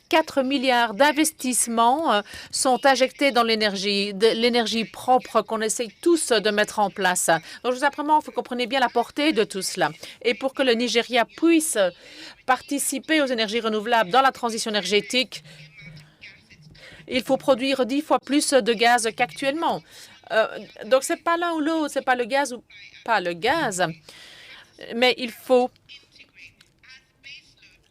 4 milliards d'investissements sont injectés dans l'énergie, de l'énergie propre qu'on essaye tous de mettre en place. Donc, je vous apprends, il faut que vous compreniez bien la portée de tout cela. Et pour que le Nigeria puisse participer aux énergies renouvelables dans la transition énergétique, il faut produire 10 fois plus de gaz qu'actuellement. Donc, ce n'est pas l'un ou l'autre, ce n'est pas le gaz ou pas le gaz, mais il faut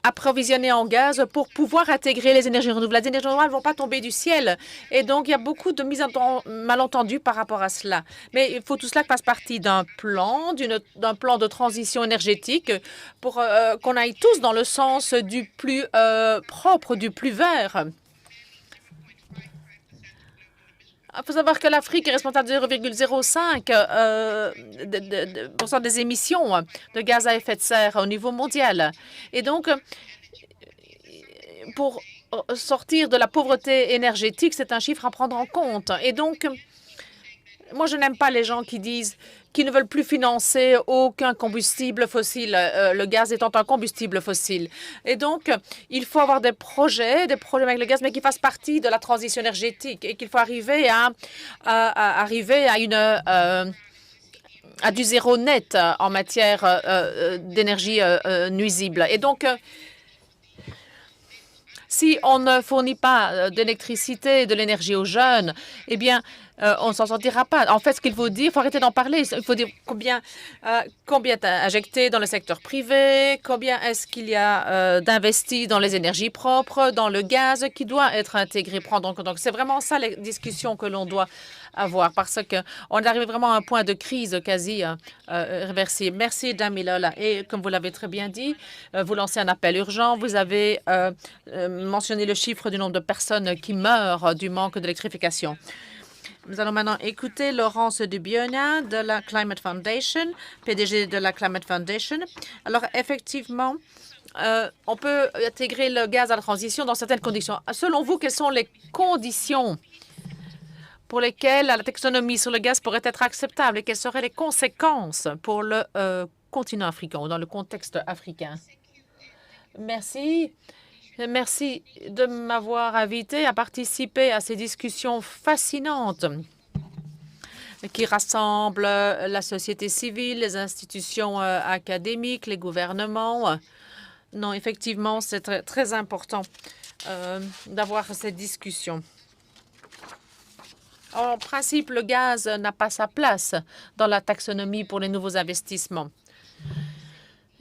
approvisionner en gaz pour pouvoir intégrer les énergies renouvelables. Les énergies renouvelables ne vont pas tomber du ciel. Et donc, il y a beaucoup de malentendus par rapport à cela. Mais il faut tout cela fasse partie d'un plan de transition énergétique pour qu'on aille tous dans le sens du plus propre, du plus vert. Il faut savoir que l'Afrique est responsable de 0,05% des émissions de gaz à effet de serre au niveau mondial. Et donc, pour sortir de la pauvreté énergétique, c'est un chiffre à prendre en compte. Et donc, moi, je n'aime pas les gens qui disent qu'ils ne veulent plus financer aucun combustible fossile, le gaz étant un combustible fossile. Et donc, il faut avoir des projets avec le gaz, mais qui fassent partie de la transition énergétique et qu'il faut arriver à du zéro net en matière d'énergie nuisible. Et donc, si on ne fournit pas d'électricité et de l'énergie aux jeunes, eh bien, on ne s'en sortira pas. En fait, ce qu'il faut dire, il faut arrêter d'en parler. Il faut dire combien est injecté dans le secteur privé, combien est-ce qu'il y a d'investis dans les énergies propres, dans le gaz qui doit être intégré. Donc, c'est vraiment ça les discussions que l'on doit avoir parce qu'on est arrivé vraiment à un point de crise quasi réversible. Merci, Damilola. Et comme vous l'avez très bien dit, vous lancez un appel urgent. Vous avez mentionné le chiffre du nombre de personnes qui meurent du manque d'électrification. Nous allons maintenant écouter Laurence Dubiona de la Climate Foundation, PDG de la Climate Foundation. Alors, effectivement, on peut intégrer le gaz à la transition dans certaines conditions. Selon vous, quelles sont les conditions pour lesquelles la taxonomie sur le gaz pourrait être acceptable et quelles seraient les conséquences pour le continent africain ou dans le contexte africain? Merci. Merci de m'avoir invité à participer à ces discussions fascinantes qui rassemblent la société civile, les institutions académiques, les gouvernements. Non, effectivement, c'est très important d'avoir cette discussion. En principe, le gaz n'a pas sa place dans la taxonomie pour les nouveaux investissements.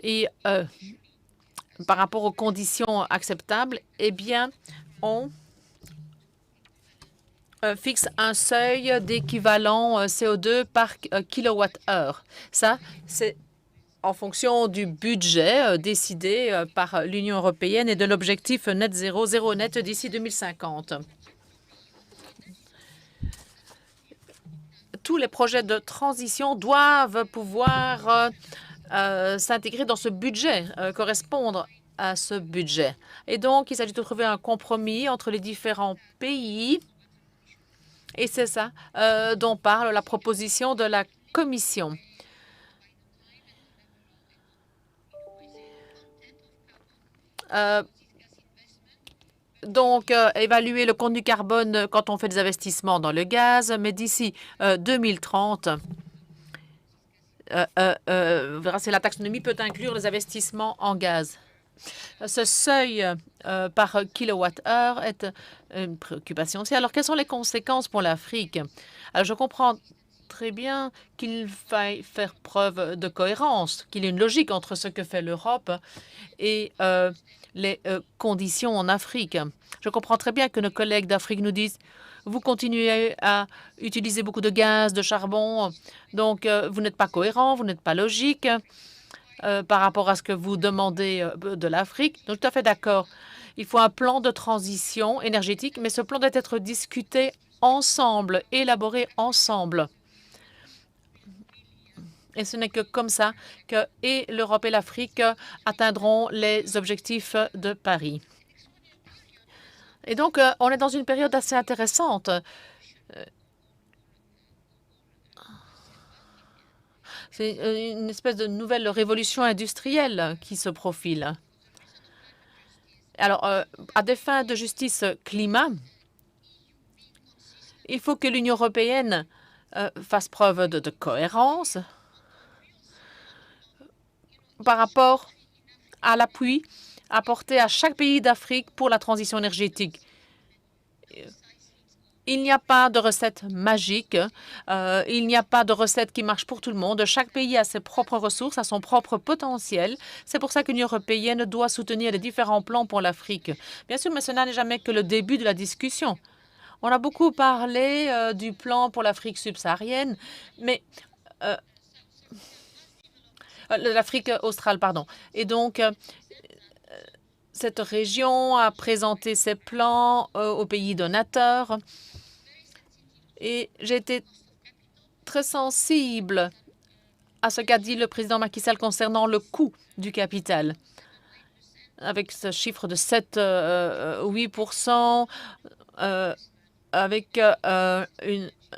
Et par rapport aux conditions acceptables, eh bien, on fixe un seuil d'équivalent CO2 par kilowatt-heure. Ça, c'est en fonction du budget décidé par l'Union européenne et de l'objectif net zéro net d'ici 2050. Tous les projets de transition doivent pouvoir s'intégrer dans ce budget, correspondre à ce budget. Et donc, il s'agit de trouver un compromis entre les différents pays. Et c'est ça dont parle la proposition de la Commission. Donc, évaluer le contenu carbone quand on fait des investissements dans le gaz, mais d'ici 2030, la taxonomie peut inclure les investissements en gaz. Ce seuil par kilowatt-heure est une préoccupation aussi. Alors, quelles sont les conséquences pour l'Afrique? Alors, je comprends très bien qu'il faille faire preuve de cohérence, qu'il y ait une logique entre ce que fait l'Europe et les conditions en Afrique. Je comprends très bien que nos collègues d'Afrique nous disent « Vous continuez à utiliser beaucoup de gaz, de charbon, donc vous n'êtes pas cohérent, vous n'êtes pas logique par rapport à ce que vous demandez de l'Afrique. » Donc, tout à fait d'accord. Il faut un plan de transition énergétique, mais ce plan doit être discuté ensemble, élaboré ensemble. Et ce n'est que comme ça que et l'Europe et l'Afrique atteindront les objectifs de Paris. Et donc, on est dans une période assez intéressante. C'est une espèce de nouvelle révolution industrielle qui se profile. Alors, à des fins de justice climat, il faut que l'Union européenne fasse preuve de cohérence par rapport à l'appui apporté à chaque pays d'Afrique pour la transition énergétique. Il n'y a pas de recette magique, il n'y a pas de recette qui marche pour tout le monde. Chaque pays a ses propres ressources, a son propre potentiel. C'est pour ça que l'Union européenne doit soutenir les différents plans pour l'Afrique. Bien sûr, mais cela n'est jamais que le début de la discussion. On a beaucoup parlé du plan pour l'Afrique subsaharienne, mais l'Afrique australe, pardon. Et donc, cette région a présenté ses plans aux pays donateurs. Et j'ai été très sensible à ce qu'a dit le président Macky Sall concernant le coût du capital. Avec ce chiffre de 7-8%, avec un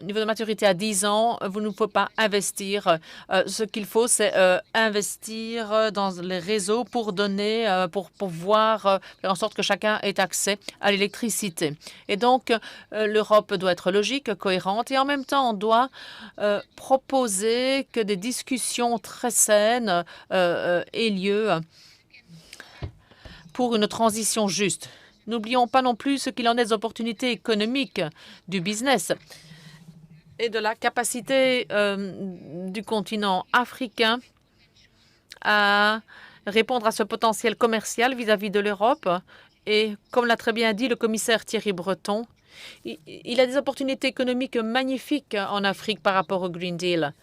niveau de maturité à 10 ans, vous ne pouvez pas investir. Ce qu'il faut, c'est investir dans les réseaux pour donner, pour pouvoir faire en sorte que chacun ait accès à l'électricité. Et donc, l'Europe doit être logique, cohérente, et en même temps, on doit proposer que des discussions très saines aient lieu pour une transition juste. N'oublions pas non plus ce qu'il en est des opportunités économiques du business et de la capacité du continent africain à répondre à ce potentiel commercial vis-à-vis de l'Europe. Et comme l'a très bien dit le commissaire Thierry Breton, il a des opportunités économiques magnifiques en Afrique par rapport au Green Deal.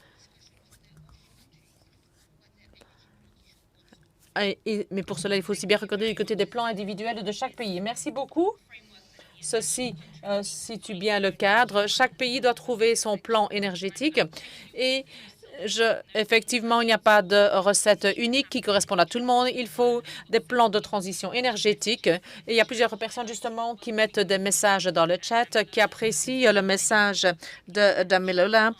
Mais pour cela, il faut aussi bien regarder du côté des plans individuels de chaque pays. Merci beaucoup. Ceci situe bien le cadre. Chaque pays doit trouver son plan énergétique. Et effectivement, il n'y a pas de recette unique qui corresponde à tout le monde. Il faut des plans de transition énergétique. Et il y a plusieurs personnes, justement, qui mettent des messages dans le chat, qui apprécient le message d'Amelola.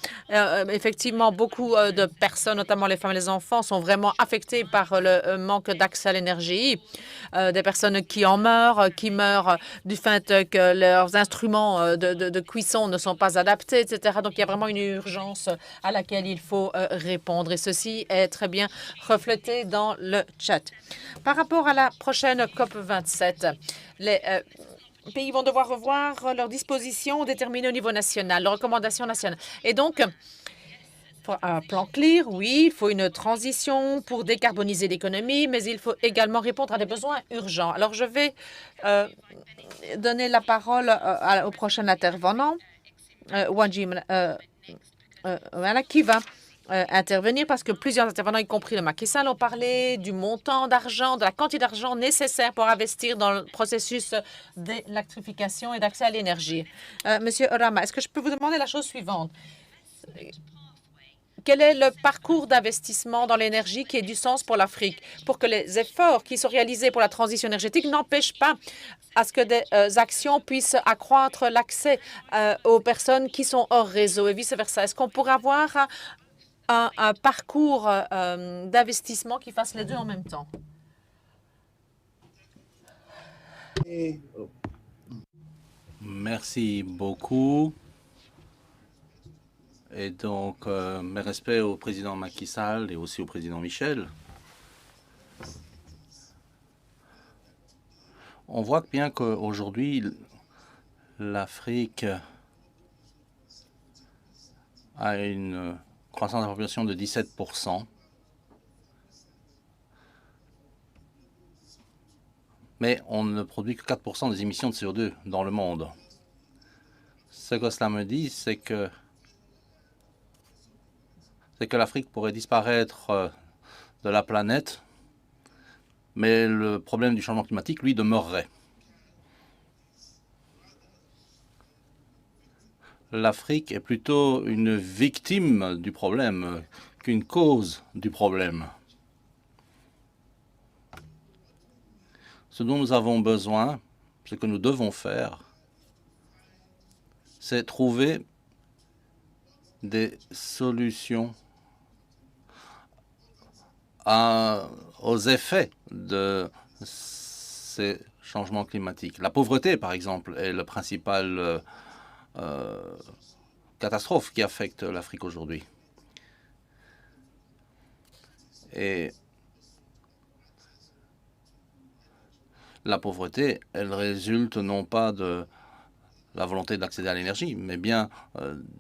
Effectivement, beaucoup de personnes, notamment les femmes et les enfants, sont vraiment affectées par le manque d'accès à l'énergie. Des personnes qui en meurent, qui meurent du fait que leurs instruments de cuisson ne sont pas adaptés, etc. Donc, il y a vraiment une urgence à laquelle il faut répondre. Et ceci est très bien reflété dans le chat. Par rapport à la prochaine COP27, les pays vont devoir revoir leurs dispositions déterminées au niveau national, leurs recommandations nationales. Et donc, pour un plan clair, oui, il faut une transition pour décarboniser l'économie, mais il faut également répondre à des besoins urgents. Alors, je vais donner la parole au prochain intervenant, Wanji qui va intervenir parce que plusieurs intervenants, y compris le Macky Sall, ont parlé du montant d'argent, de la quantité d'argent nécessaire pour investir dans le processus d'électrification et d'accès à l'énergie. Monsieur Orama, est-ce que je peux vous demander la chose suivante? Quel est le parcours d'investissement dans l'énergie qui ait du sens pour l'Afrique, pour que les efforts qui sont réalisés pour la transition énergétique n'empêchent pas à ce que des actions puissent accroître l'accès aux personnes qui sont hors réseau et vice-versa? Est-ce qu'on pourrait avoir un parcours d'investissement qui fasse les deux en même temps? Merci beaucoup. Et donc, mes respects au président Macky Sall et aussi au président Michel. On voit bien qu'aujourd'hui, l'Afrique a une croissance de la population de 17%. Mais on ne produit que 4% des émissions de CO2 dans le monde. Ce que cela me dit, c'est que l'Afrique pourrait disparaître de la planète, mais le problème du changement climatique, lui, demeurerait. L'Afrique est plutôt une victime du problème qu'une cause du problème. Ce dont nous avons besoin, ce que nous devons faire, c'est trouver des solutions aux effets de ces changements climatiques. La pauvreté, par exemple, est le principal catastrophe qui affecte l'Afrique aujourd'hui. Et la pauvreté, elle résulte non pas de la volonté d'accéder à l'énergie, mais bien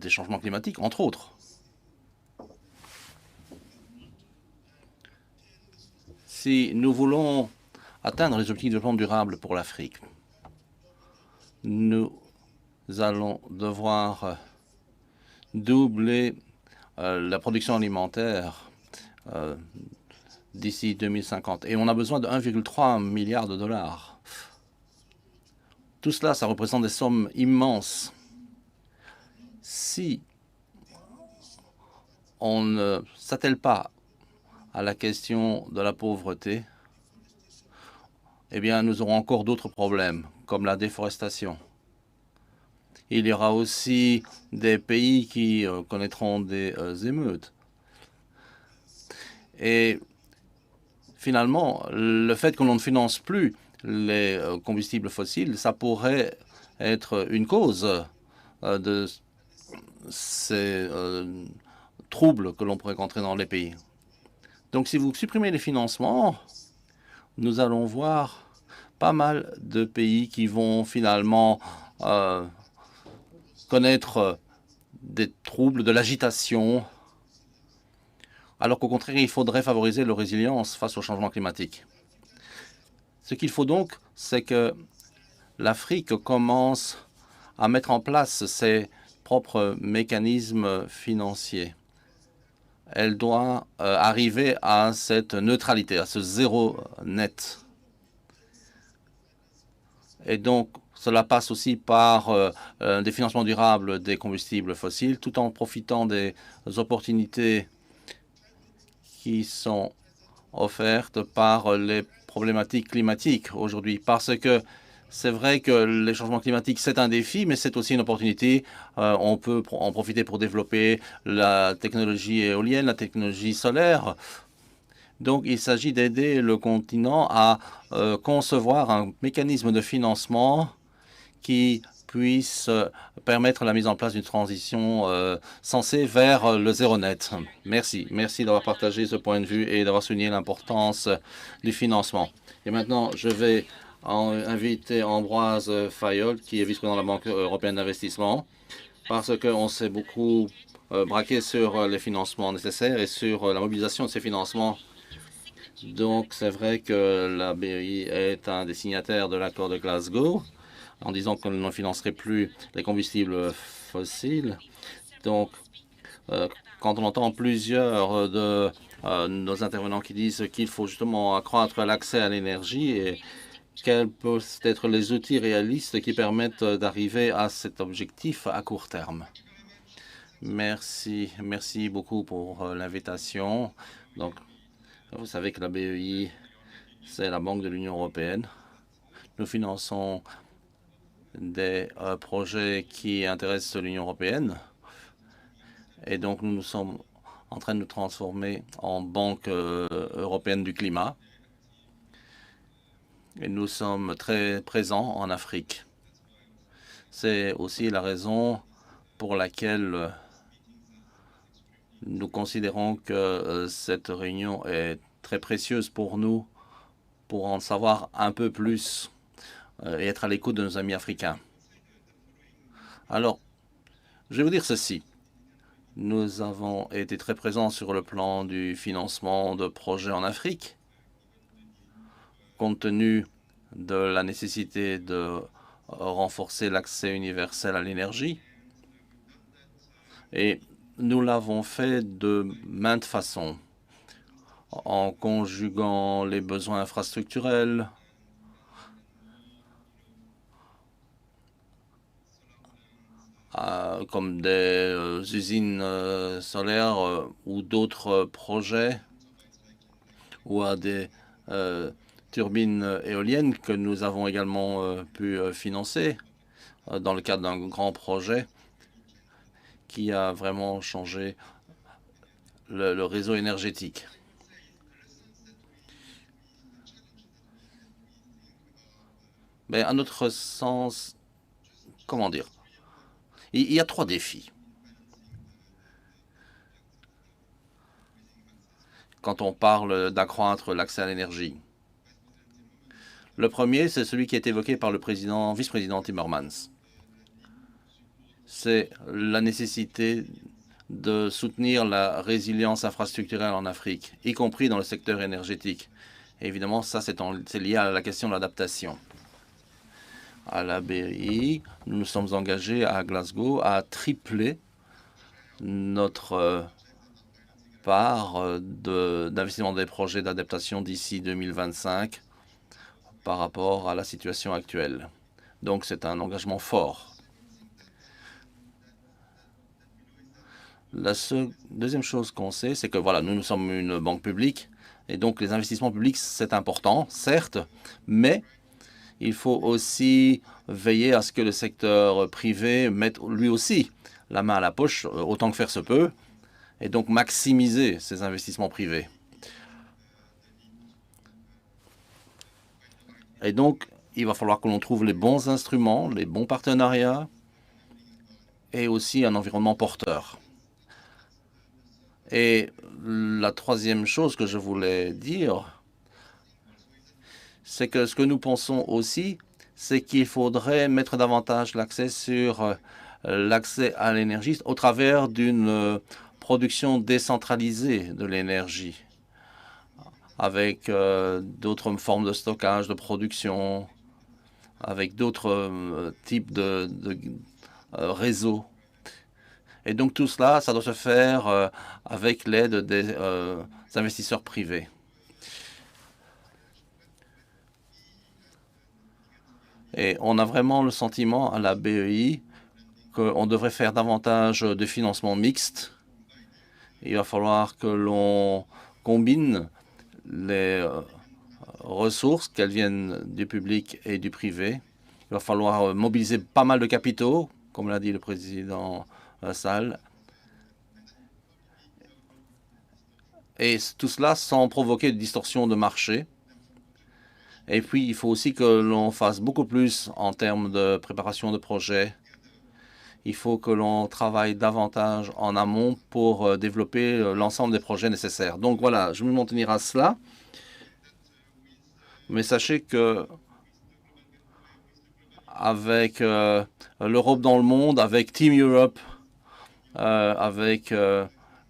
des changements climatiques, entre autres. Si nous voulons atteindre les objectifs de développement durable pour l'Afrique, nous allons devoir doubler la production alimentaire d'ici 2050. Et on a besoin de 1,3 milliard de dollars. Tout cela, ça représente des sommes immenses. Si on ne s'attelle pas à la question de la pauvreté, eh bien, nous aurons encore d'autres problèmes, comme la déforestation. Il y aura aussi des pays qui connaîtront des émeutes. Et finalement, le fait que l'on ne finance plus les combustibles fossiles, ça pourrait être une cause de ces troubles que l'on pourrait rencontrer dans les pays. Donc, si vous supprimez les financements, nous allons voir pas mal de pays qui vont finalement connaître des troubles, de l'agitation, alors qu'au contraire, il faudrait favoriser leur résilience face au changement climatique. Ce qu'il faut donc, c'est que l'Afrique commence à mettre en place ses propres mécanismes financiers. Elle doit arriver à cette neutralité, à ce zéro net. Et donc, cela passe aussi par des financements durables des combustibles fossiles, tout en profitant des opportunités qui sont offertes par les problématiques climatiques aujourd'hui. Parce que c'est vrai que les changements climatiques, c'est un défi, mais c'est aussi une opportunité. On peut en profiter pour développer la technologie éolienne, la technologie solaire. Donc, il s'agit d'aider le continent à concevoir un mécanisme de financement qui puisse permettre la mise en place d'une transition sensée vers le zéro net. Merci. Merci d'avoir partagé ce point de vue et d'avoir souligné l'importance du financement. Et maintenant, je vais inviter Ambroise Fayol, qui est vice-président de la Banque européenne d'investissement, parce qu'on s'est beaucoup braqué sur les financements nécessaires et sur la mobilisation de ces financements. Donc, c'est vrai que la BEI est un des signataires de l'accord de Glasgow, en disant qu'on ne financerait plus les combustibles fossiles. Donc, quand on entend plusieurs de nos intervenants qui disent qu'il faut justement accroître l'accès à l'énergie et quels peuvent être les outils réalistes qui permettent d'arriver à cet objectif à court terme. Merci. Merci beaucoup pour l'invitation. Donc, vous savez que la BEI, c'est la Banque de l'Union européenne. Nous finançons des projets qui intéressent l'Union européenne. Et donc, nous sommes en train de nous transformer en Banque européenne du climat. Et nous sommes très présents en Afrique. C'est aussi la raison pour laquelle nous considérons que cette réunion est très précieuse pour nous, pour en savoir un peu plus et être à l'écoute de nos amis africains. Alors, je vais vous dire ceci. Nous avons été très présents sur le plan du financement de projets en Afrique, compte tenu de la nécessité de renforcer l'accès universel à l'énergie. Et nous l'avons fait de maintes façons, en conjuguant les besoins infrastructurels, comme des usines solaires ou d'autres projets, ou à des turbines éoliennes que nous avons également pu financer dans le cadre d'un grand projet qui a vraiment changé le réseau énergétique. Mais à notre sens, comment dire, il y a trois défis. Quand on parle d'accroître l'accès à l'énergie. Le premier, c'est celui qui est évoqué par le vice-président Timmermans. c'est la nécessité de soutenir la résilience infrastructurelle en Afrique, y compris dans le secteur énergétique. Et évidemment, ça, c'est lié à la question de l'adaptation. À la BEI, nous nous sommes engagés à Glasgow à tripler notre part d'investissement des projets d'adaptation d'ici 2025 par rapport à la situation actuelle. Donc, c'est un engagement fort. La deuxième chose qu'on sait, c'est que voilà, nous sommes une banque publique et donc les investissements publics, c'est important, certes, mais il faut aussi veiller à ce que le secteur privé mette lui aussi la main à la poche, autant que faire se peut, et donc maximiser ces investissements privés. Et donc, il va falloir que l'on trouve les bons instruments, les bons partenariats et aussi un environnement porteur. Et la troisième chose que je voulais dire, c'est que ce que nous pensons aussi, c'est qu'il faudrait mettre davantage l'accès sur l'accès à l'énergie au travers d'une production décentralisée de l'énergie, avec d'autres formes de stockage, de production, avec d'autres types de réseaux. Et donc tout cela, ça doit se faire avec l'aide des investisseurs privés. Et on a vraiment le sentiment à la BEI qu'on devrait faire davantage de financement mixte. Il va falloir que l'on combine les ressources, qu'elles viennent du public et du privé. Il va falloir mobiliser pas mal de capitaux, comme l'a dit le président Sall. Et tout cela sans provoquer de distorsion de marché. Et puis, il faut aussi que l'on fasse beaucoup plus en termes de préparation de projets. Il faut que l'on travaille davantage en amont pour développer l'ensemble des projets nécessaires. Donc voilà, je vais m'en tenir à cela. Mais sachez que avec l'Europe dans le monde, avec Team Europe, avec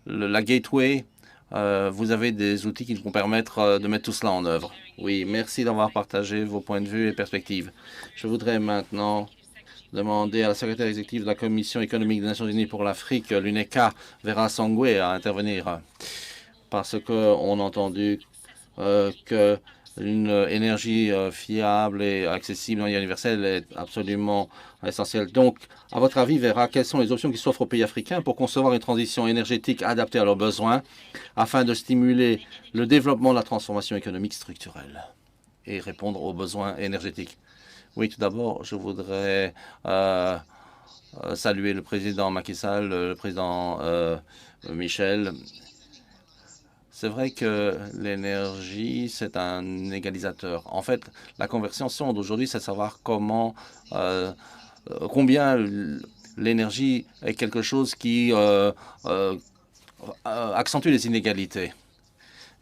la Gateway, vous avez des outils qui vont permettre de mettre tout cela en œuvre. Oui, merci d'avoir partagé vos points de vue et perspectives. Je voudrais maintenant demander à la secrétaire exécutive de la Commission économique des Nations Unies pour l'Afrique, l'UNECA, Vera Sangwe, à intervenir. Parce qu'on a entendu que une énergie fiable et accessible et universelle est absolument essentielle. Donc, à votre avis, Vera, quelles sont les options qui s'offrent aux pays africains pour concevoir une transition énergétique adaptée à leurs besoins afin de stimuler le développement de la transformation économique structurelle et répondre aux besoins énergétiques? Oui, tout d'abord, je voudrais saluer le président Macky Sall, le président Michel. C'est vrai que l'énergie, c'est un égalisateur. En fait, la conversation d'aujourd'hui, c'est de savoir combien l'énergie est quelque chose qui accentue les inégalités.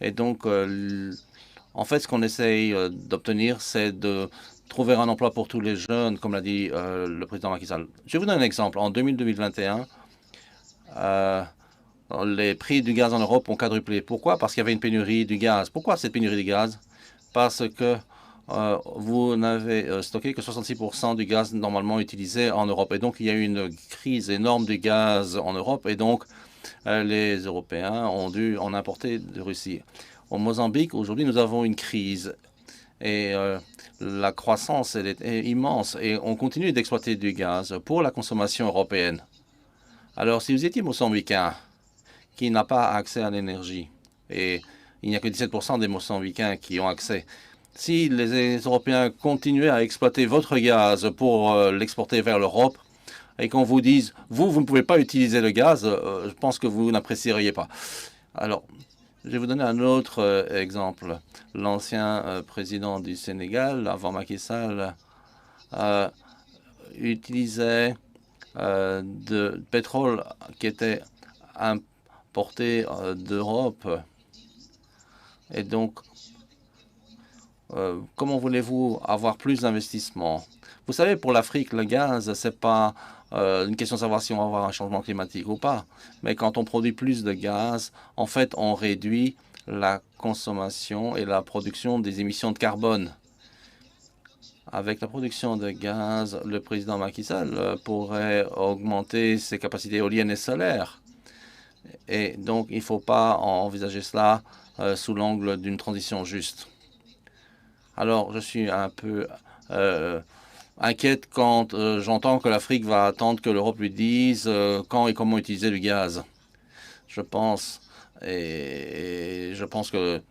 Et donc, en fait, ce qu'on essaye d'obtenir, c'est de trouver un emploi pour tous les jeunes, comme l'a dit le président Macky Sall. Je vais vous donner un exemple. En 2021, les prix du gaz en Europe ont quadruplé. Pourquoi? Parce qu'il y avait une pénurie du gaz. Pourquoi cette pénurie du gaz? Parce que vous n'avez stocké que 66% du gaz normalement utilisé en Europe. Et donc, il y a eu une crise énorme du gaz en Europe. Et donc, les Européens ont dû en importer de Russie. Au Mozambique, aujourd'hui, nous avons une crise. Et la croissance, elle est immense. Et on continue d'exploiter du gaz pour la consommation européenne. Alors, si vous étiez mozambicain, qui n'a pas accès à l'énergie, et il n'y a que 17% des Mozambicains qui ont accès. Si les Européens continuaient à exploiter votre gaz pour l'exporter vers l'Europe, et qu'on vous dise, vous ne pouvez pas utiliser le gaz, je pense que vous n'apprécieriez pas. Alors, je vais vous donner un autre exemple. L'ancien président du Sénégal, avant Macky Sall, utilisait de pétrole qui était importé d'Europe. Et donc, comment voulez-vous avoir plus d'investissements? Vous savez, pour l'Afrique, le gaz, ce n'est pas une question de savoir si on va avoir un changement climatique ou pas. Mais quand on produit plus de gaz, en fait, on réduit la consommation et la production des émissions de carbone. Avec la production de gaz, le président Macky Sall pourrait augmenter ses capacités éoliennes et solaires. Et donc, il ne faut pas envisager cela sous l'angle d'une transition juste. Alors, je suis un peu inquiète quand j'entends que l'Afrique va attendre que l'Europe lui dise quand et comment utiliser le gaz. Je pense que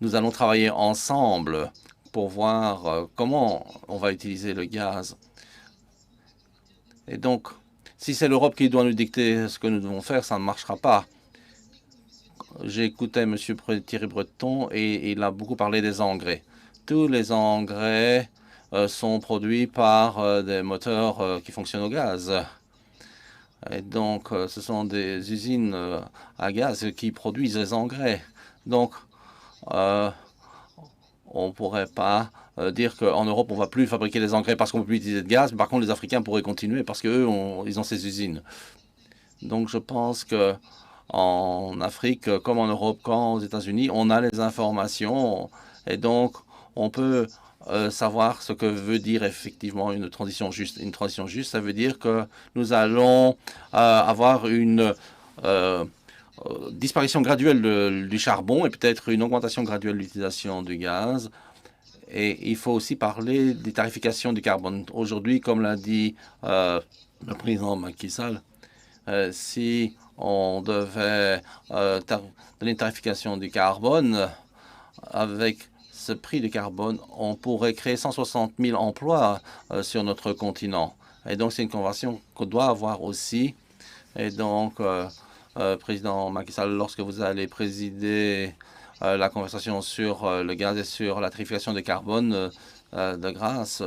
nous allons travailler ensemble pour voir comment on va utiliser le gaz. Et donc, si c'est l'Europe qui doit nous dicter ce que nous devons faire, ça ne marchera pas. J'ai écouté M. Thierry Breton et il a beaucoup parlé des engrais. Tous les engrais sont produits par des moteurs qui fonctionnent au gaz. Et donc, ce sont des usines à gaz qui produisent les engrais. Donc, on ne pourrait pas dire qu'en Europe, on ne va plus fabriquer des engrais parce qu'on ne peut plus utiliser de gaz. Mais par contre, les Africains pourraient continuer parce qu'eux, ils ont ces usines. Donc, je pense que en Afrique, comme en Europe, comme aux États-Unis, on a les informations et donc on peut savoir ce que veut dire effectivement une transition juste. Une transition juste, ça veut dire que nous allons avoir une disparition graduelle du charbon et peut-être une augmentation graduelle de l'utilisation du gaz. Et il faut aussi parler des tarifications du carbone. Aujourd'hui, comme l'a dit le président Macky Sall, si on devait donner une tarification du carbone, avec ce prix du carbone, on pourrait créer 160 000 emplois sur notre continent. Et donc, c'est une convention qu'on doit avoir aussi. Et donc, président Macky Sall, lorsque vous allez présider la conversation sur le gaz et sur la tarification du carbone, de grâce,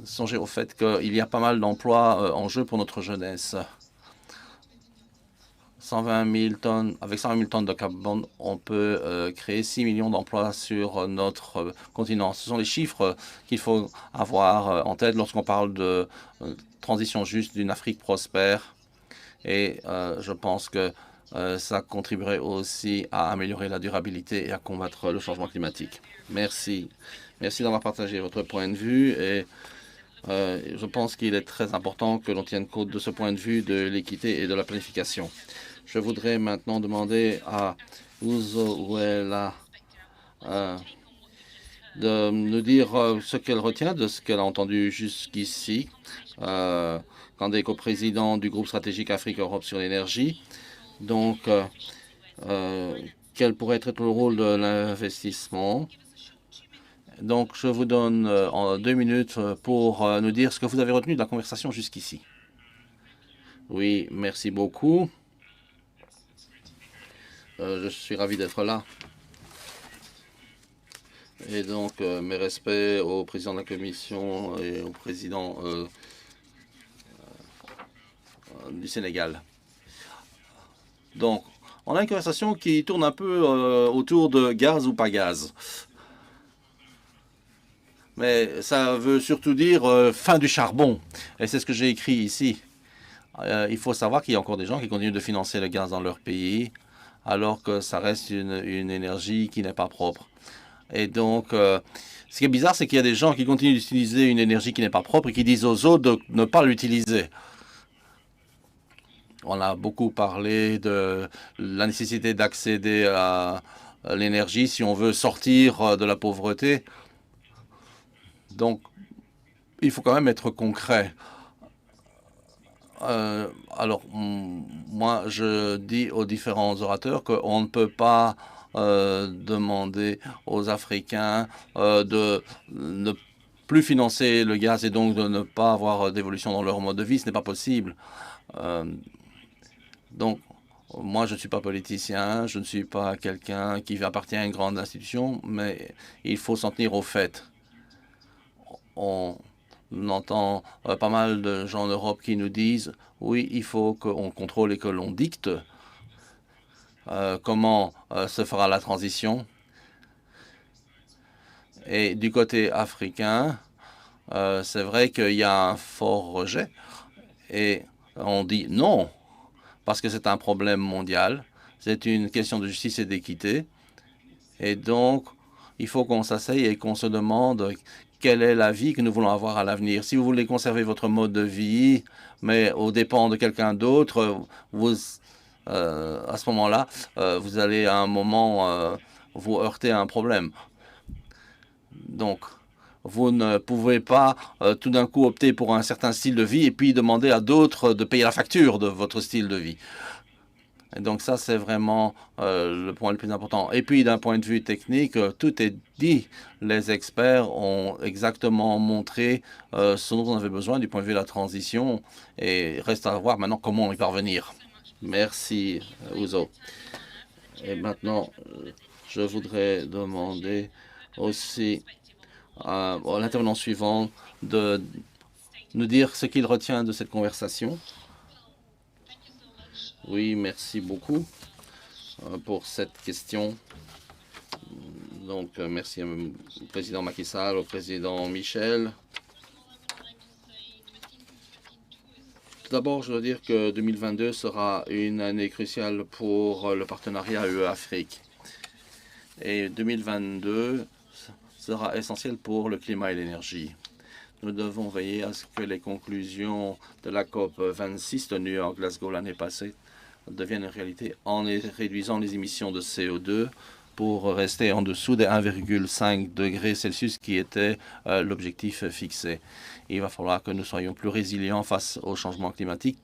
songez au fait qu'il y a pas mal d'emplois en jeu pour notre jeunesse. 120 000 tonnes, avec 120 000 tonnes de carbone, on peut créer 6 millions d'emplois sur notre continent. Ce sont les chiffres qu'il faut avoir en tête lorsqu'on parle de transition juste d'une Afrique prospère. Et je pense que ça contribuerait aussi à améliorer la durabilité et à combattre le changement climatique. Merci. Merci d'avoir partagé votre point de vue et je pense qu'il est très important que l'on tienne compte de ce point de vue de l'équité et de la planification. Je voudrais maintenant demander à Uzoela de nous dire ce qu'elle retient de ce qu'elle a entendu jusqu'ici quand elle est coprésident du groupe stratégique Afrique-Europe sur l'énergie. Donc, quel pourrait être le rôle de l'investissement? Donc, je vous donne en 2 minutes pour nous dire ce que vous avez retenu de la conversation jusqu'ici. Oui, merci beaucoup. Je suis ravi d'être là. Et donc, mes respects au président de la Commission et au président du Sénégal. Donc, on a une conversation qui tourne un peu autour de gaz ou pas gaz. Mais ça veut surtout dire fin du charbon. Et c'est ce que j'ai écrit ici. Il faut savoir qu'il y a encore des gens qui continuent de financer le gaz dans leur pays, alors que ça reste une énergie qui n'est pas propre. Et donc, ce qui est bizarre, c'est qu'il y a des gens qui continuent d'utiliser une énergie qui n'est pas propre et qui disent aux autres de ne pas l'utiliser. On a beaucoup parlé de la nécessité d'accéder à l'énergie si on veut sortir de la pauvreté. Donc, il faut quand même être concret. Alors, moi, je dis aux différents orateurs qu'on ne peut pas demander aux Africains de ne plus financer le gaz et donc de ne pas avoir d'évolution dans leur mode de vie. Ce n'est pas possible. Donc, moi, je ne suis pas politicien, je ne suis pas quelqu'un qui appartient à une grande institution, mais il faut s'en tenir aux faits. On entend pas mal de gens en Europe qui nous disent « Oui, il faut qu'on contrôle et que l'on dicte ». comment se fera la transition. Et du côté africain, c'est vrai qu'il y a un fort rejet et on dit non, parce que c'est un problème mondial, c'est une question de justice et d'équité. Et donc, il faut qu'on s'asseye et qu'on se demande quelle est la vie que nous voulons avoir à l'avenir. Si vous voulez conserver votre mode de vie, mais aux dépens de quelqu'un d'autre, à ce moment-là, vous allez à un moment vous heurter à un problème. Donc, vous ne pouvez pas tout d'un coup opter pour un certain style de vie et puis demander à d'autres de payer la facture de votre style de vie. Et donc ça, c'est vraiment le point le plus important. Et puis, d'un point de vue technique, tout est dit. Les experts ont exactement montré ce dont on avait besoin du point de vue de la transition. Et reste à voir maintenant comment y parvenir. Merci, Ouzo. Et maintenant, je voudrais demander aussi à l'intervenant suivant de nous dire ce qu'il retient de cette conversation. Oui, merci beaucoup pour cette question. Donc, merci au président Macky Sall, au président Michel. Tout d'abord, je dois dire que 2022 sera une année cruciale pour le partenariat UE-Afrique. Et 2022 sera essentiel pour le climat et l'énergie. Nous devons veiller à ce que les conclusions de la COP 26 tenue en Glasgow l'année passée deviennent une réalité en réduisant les émissions de CO2 pour rester en dessous des 1,5 degrés Celsius qui était l'objectif fixé. Il va falloir que nous soyons plus résilients face au changement climatique,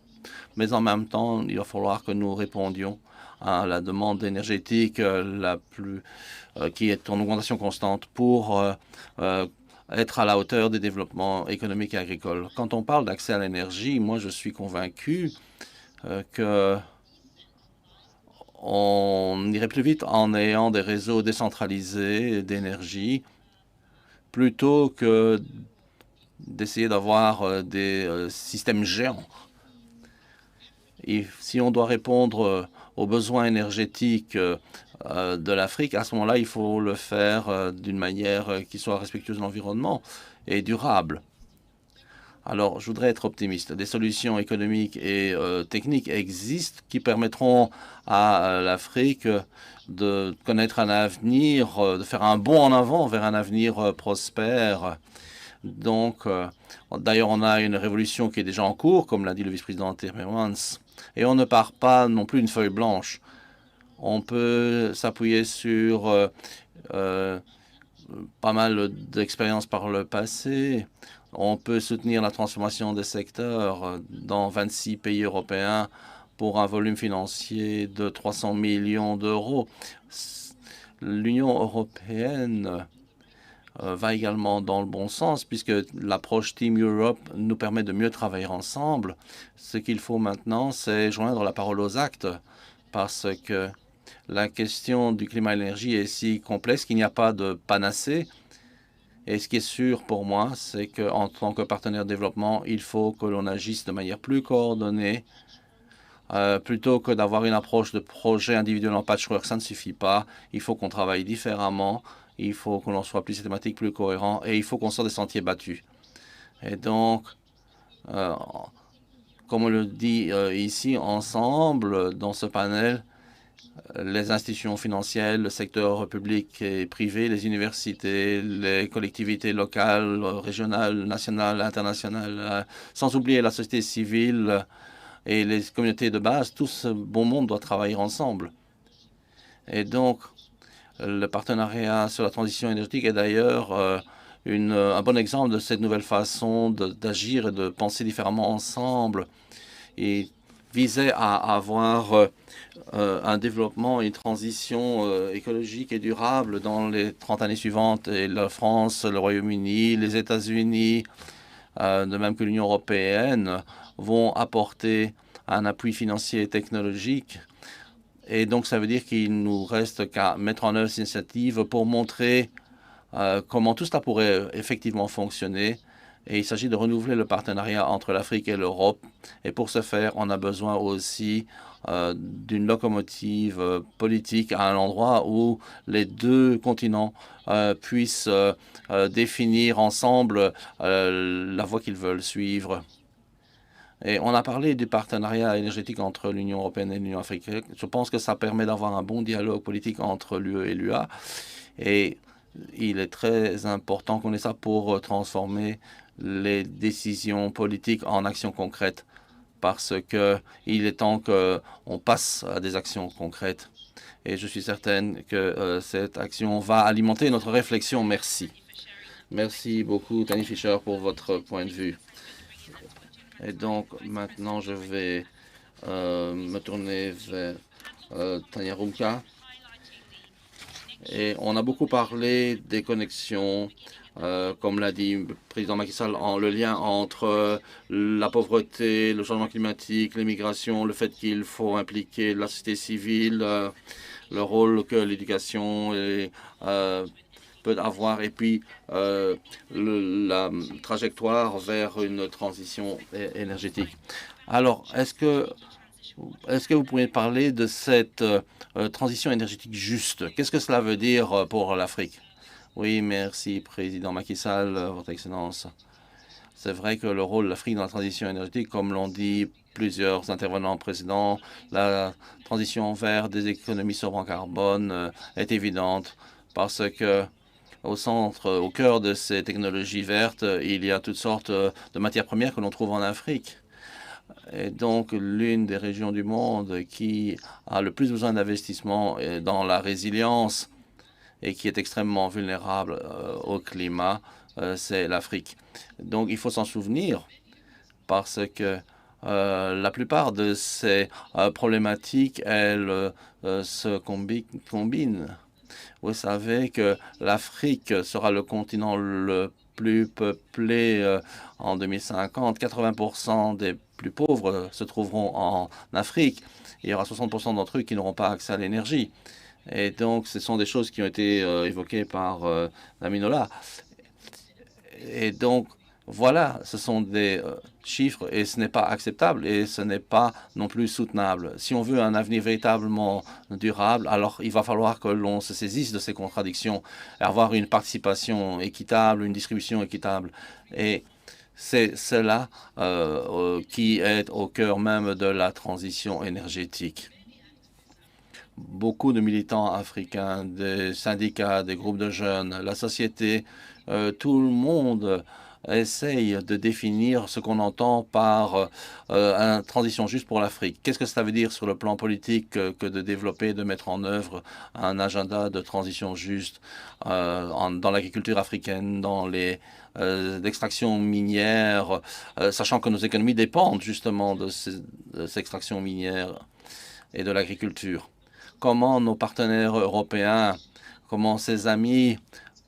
mais en même temps, il va falloir que nous répondions à la demande énergétique qui est en augmentation constante pour être à la hauteur des développements économiques et agricoles. Quand on parle d'accès à l'énergie, moi je suis convaincu que on irait plus vite en ayant des réseaux décentralisés d'énergie plutôt que d'essayer d'avoir des systèmes géants. Et si on doit répondre aux besoins énergétiques de l'Afrique, à ce moment-là, il faut le faire d'une manière qui soit respectueuse de l'environnement et durable. Alors, je voudrais être optimiste. Des solutions économiques et techniques existent qui permettront à l'Afrique de connaître un avenir, de faire un bond en avant vers un avenir prospère. Donc, d'ailleurs, on a une révolution qui est déjà en cours, comme l'a dit le vice-président Timmermans, et on ne part pas non plus une feuille blanche. On peut s'appuyer sur pas mal d'expériences par le passé. On peut soutenir la transformation des secteurs dans 26 pays européens pour un volume financier de 300 millions d'euros. L'Union européenne va également dans le bon sens puisque l'approche Team Europe nous permet de mieux travailler ensemble. Ce qu'il faut maintenant, c'est joindre la parole aux actes parce que la question du climat et de l'énergie est si complexe qu'il n'y a pas de panacée. Et ce qui est sûr pour moi, c'est qu'en tant que partenaire de développement, il faut que l'on agisse de manière plus coordonnée. Plutôt que d'avoir une approche de projet individuel en patchwork, ça ne suffit pas. Il faut qu'on travaille différemment. Il faut que l'on soit plus systématique, plus cohérent. Et il faut qu'on sorte des sentiers battus. Et donc, comme on le dit ici, ensemble, dans ce panel, les institutions financières, le secteur public et privé, les universités, les collectivités locales, régionales, nationales, internationales, sans oublier la société civile et les communautés de base, tout ce bon monde doit travailler ensemble. Et donc, le partenariat sur la transition énergétique est d'ailleurs un bon exemple de cette nouvelle façon d'agir et de penser différemment ensemble. Et visait à avoir un développement et une transition écologique et durable dans les 30 années suivantes. Et la France, le Royaume-Uni, les États-Unis, de même que l'Union européenne, vont apporter un appui financier et technologique. Et donc, ça veut dire qu'il nous reste qu'à mettre en œuvre ces initiatives pour montrer comment tout cela pourrait effectivement fonctionner Et il s'agit de renouveler le partenariat entre l'Afrique et l'Europe. Et pour ce faire, on a besoin aussi d'une locomotive politique à un endroit où les deux continents puissent définir ensemble la voie qu'ils veulent suivre. Et on a parlé du partenariat énergétique entre l'Union européenne et l'Union africaine. Je pense que ça permet d'avoir un bon dialogue politique entre l'UE et l'UA. Et il est très important qu'on ait ça pour transformer les décisions politiques en actions concrètes, parce qu'il est temps qu'on passe à des actions concrètes. Et je suis certaine que cette action va alimenter notre réflexion. Merci. Merci beaucoup, Tani Fischer, pour votre point de vue. Et donc, maintenant, je vais me tourner vers Tanya Rumka. Et on a beaucoup parlé des connexions, comme l'a dit le président Macky Sall, le lien entre la pauvreté, le changement climatique, l'immigration, le fait qu'il faut impliquer la société civile, le rôle que l'éducation peut avoir, et puis la trajectoire vers une transition énergétique. Alors, est-ce que vous pourriez parler de cette transition énergétique juste? Qu'est-ce que cela veut dire pour l'Afrique? Oui, merci, Président Macky Sall, Votre Excellence. C'est vrai que le rôle de l'Afrique dans la transition énergétique, comme l'ont dit plusieurs intervenants précédents, la transition vers des économies sobres en carbone est évidente, parce que au cœur de ces technologies vertes, il y a toutes sortes de matières premières que l'on trouve en Afrique. Et donc, l'une des régions du monde qui a le plus besoin d'investissement dans la résilience et qui est extrêmement vulnérable au climat, c'est l'Afrique. Donc, il faut s'en souvenir, parce que la plupart de ces problématiques, elles se combinent. Vous savez que l'Afrique sera le continent le plus peuplé en 2050. 80% des plus pauvres se trouveront en Afrique. Il y aura 60% d'entre eux qui n'auront pas accès à l'énergie. Et donc, ce sont des choses qui ont été évoquées par Lamine. Et donc, voilà, ce sont des chiffres et ce n'est pas acceptable et ce n'est pas non plus soutenable. Si on veut un avenir véritablement durable, alors il va falloir que l'on se saisisse de ces contradictions, avoir une participation équitable, une distribution équitable. Et c'est cela qui est au cœur même de la transition énergétique. Beaucoup de militants africains, des syndicats, des groupes de jeunes, la société, tout le monde essaye de définir ce qu'on entend par une transition juste pour l'Afrique. Qu'est-ce que cela veut dire sur le plan politique que de développer, de mettre en œuvre un agenda de transition juste dans l'agriculture africaine, dans l'extraction minière, sachant que nos économies dépendent justement de ces extractions minières et de l'agriculture. Comment nos partenaires européens, comment ces amis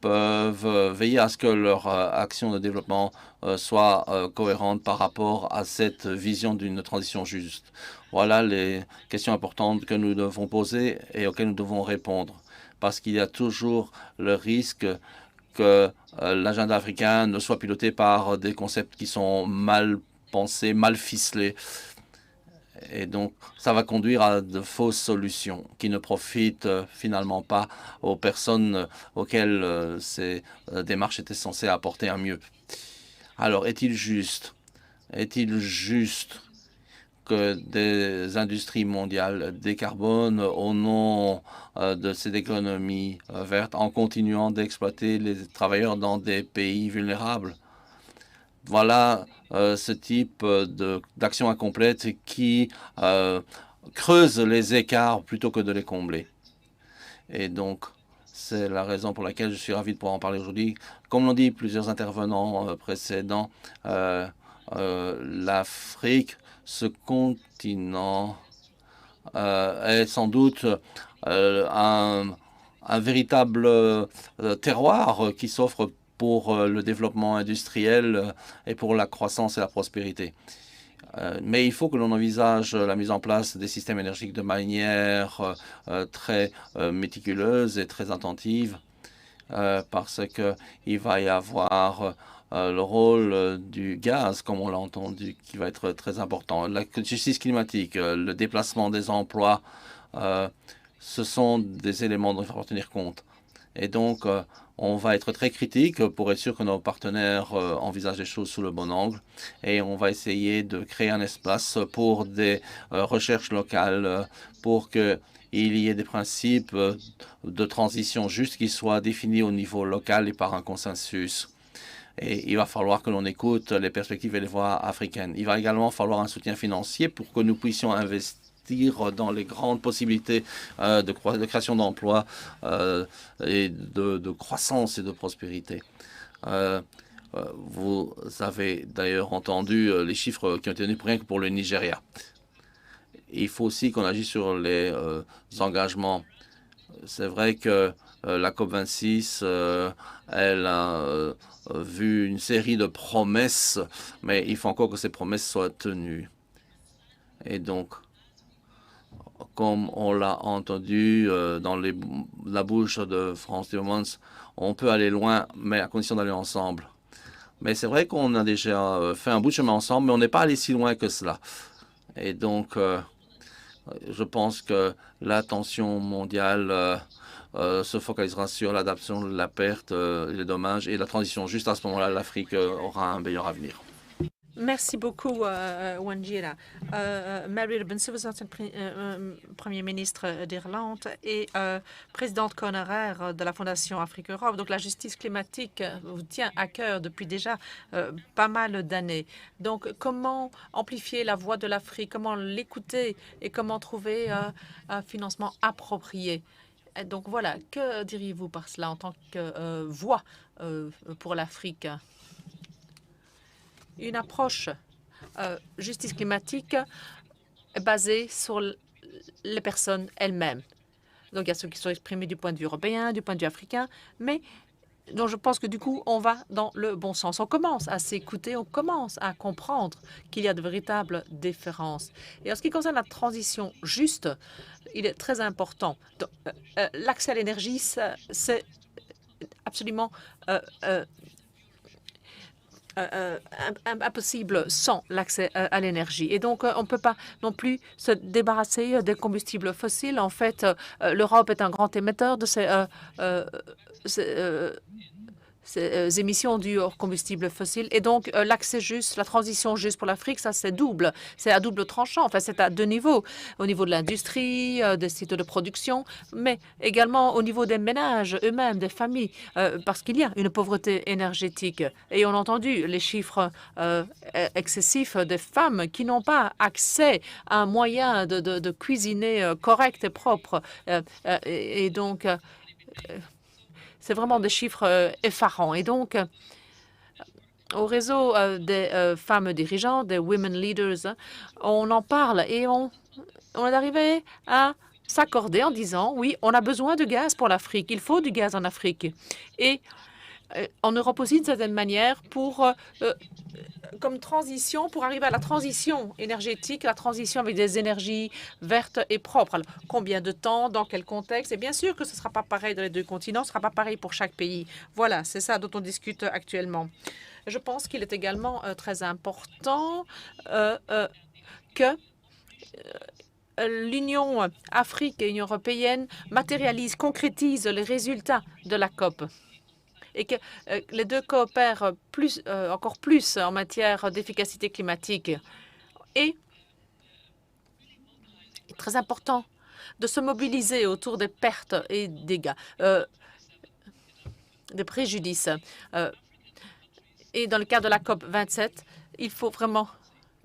peuvent veiller à ce que leur action de développement soit cohérente par rapport à cette vision d'une transition juste. Voilà les questions importantes que nous devons poser et auxquelles nous devons répondre, parce qu'il y a toujours le risque que l'agenda africain ne soit piloté par des concepts qui sont mal pensés, mal ficelés. Et donc, ça va conduire à de fausses solutions qui ne profitent finalement pas aux personnes auxquelles ces démarches étaient censées apporter un mieux. Alors, est-il juste que des industries mondiales décarbonent au nom de cette économie verte en continuant d'exploiter les travailleurs dans des pays vulnérables? Voilà ce type d'action incomplète qui creuse les écarts plutôt que de les combler. Et donc, c'est la raison pour laquelle je suis ravi de pouvoir en parler aujourd'hui. Comme l'ont dit plusieurs intervenants précédents, l'Afrique, ce continent, est sans doute un véritable terroir qui s'offre pour le développement industriel et pour la croissance et la prospérité. Mais il faut que l'on envisage la mise en place des systèmes énergétiques de manière très méticuleuse et très attentive, parce qu'il va y avoir le rôle du gaz, comme on l'a entendu, qui va être très important. La justice climatique, le déplacement des emplois, ce sont des éléments dont il faut tenir compte. Et donc, on va être très critique pour être sûr que nos partenaires envisagent les choses sous le bon angle. Et on va essayer de créer un espace pour des recherches locales, pour qu'il y ait des principes de transition justes qui soient définis au niveau local et par un consensus. Et il va falloir que l'on écoute les perspectives et les voix africaines. Il va également falloir un soutien financier pour que nous puissions investir dans les grandes possibilités de création d'emplois et de croissance et de prospérité. Vous avez d'ailleurs entendu les chiffres qui ont été donnés rien que pour le Nigeria. Il faut aussi qu'on agisse sur les engagements. C'est vrai que la COP26, elle a vu une série de promesses, mais il faut encore que ces promesses soient tenues. Et donc, comme on l'a entendu dans la bouche de Frans Timmermans, on peut aller loin, mais à condition d'aller ensemble. Mais c'est vrai qu'on a déjà fait un bout de chemin ensemble, mais on n'est pas allé si loin que cela. Et donc, je pense que l'attention mondiale se focalisera sur l'adaptation de la perte, les dommages et la transition. Juste à ce moment-là, l'Afrique aura un meilleur avenir. Merci beaucoup, Wanjira. Mary Robinson, vous êtes Premier ministre d'Irlande et présidente honoraire de la Fondation Afrique-Europe. Donc, la justice climatique vous tient à cœur depuis déjà pas mal d'années. Donc, comment amplifier la voix de l'Afrique, comment l'écouter et comment trouver un financement approprié? Donc, voilà, que diriez-vous par cela en tant que voix pour l'Afrique? Une approche justice climatique basée sur les personnes elles-mêmes. Donc, il y a ceux qui sont exprimés du point de vue européen, du point de vue africain, mais donc je pense que du coup, on va dans le bon sens. On commence à s'écouter, on commence à comprendre qu'il y a de véritables différences. Et en ce qui concerne la transition juste, il est très important. L'accès à l'énergie, c'est absolument impossible sans l'accès à l'énergie. Et donc, on ne peut pas non plus se débarrasser des combustibles fossiles. En fait, l'Europe est un grand émetteur de ces émissions dues aux combustibles fossiles. Et donc, l'accès juste, la transition juste pour l'Afrique, ça, c'est double. C'est à double tranchant. Enfin, c'est à deux niveaux. Au niveau de l'industrie, des sites de production, mais également au niveau des ménages eux-mêmes, des familles, parce qu'il y a une pauvreté énergétique. Et on a entendu les chiffres excessifs des femmes qui n'ont pas accès à un moyen de cuisiner correct et propre. Et donc, c'est vraiment des chiffres effarants. Et donc, au réseau des femmes dirigeantes, des women leaders, on en parle et on est arrivé à s'accorder en disant, oui, on a besoin de gaz pour l'Afrique, il faut du gaz en Afrique. Et en Europe aussi, d'une certaine manière, comme transition, pour arriver à la transition énergétique, la transition avec des énergies vertes et propres. Alors, combien de temps, dans quel contexte? Et bien sûr que ce ne sera pas pareil dans les deux continents, ce ne sera pas pareil pour chaque pays. Voilà, c'est ça dont on discute actuellement. Je pense qu'il est également très important que l'Union Afrique et l'Union européenne matérialisent, concrétisent les résultats de la COP. Et que les deux coopèrent encore plus en matière d'efficacité climatique. Et il est très important de se mobiliser autour des pertes et dégâts, des préjudices. Et dans le cadre de la COP 27, il faut vraiment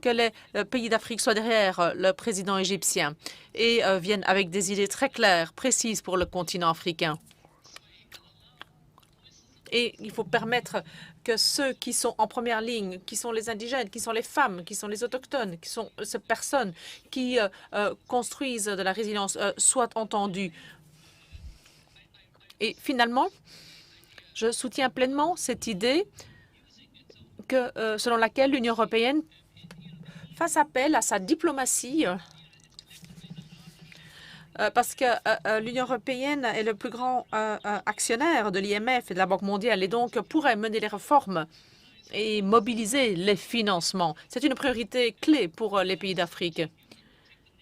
que les pays d'Afrique soient derrière le président égyptien et viennent avec des idées très claires, précises pour le continent africain. Et il faut permettre que ceux qui sont en première ligne, qui sont les indigènes, qui sont les femmes, qui sont les autochtones, qui sont ces personnes qui construisent de la résilience, soient entendus. Et finalement, je soutiens pleinement cette idée selon laquelle l'Union européenne fasse appel à sa diplomatie parce que l'Union européenne est le plus grand actionnaire de l'IMF et de la Banque mondiale et donc pourrait mener les réformes et mobiliser les financements. C'est une priorité clé pour les pays d'Afrique.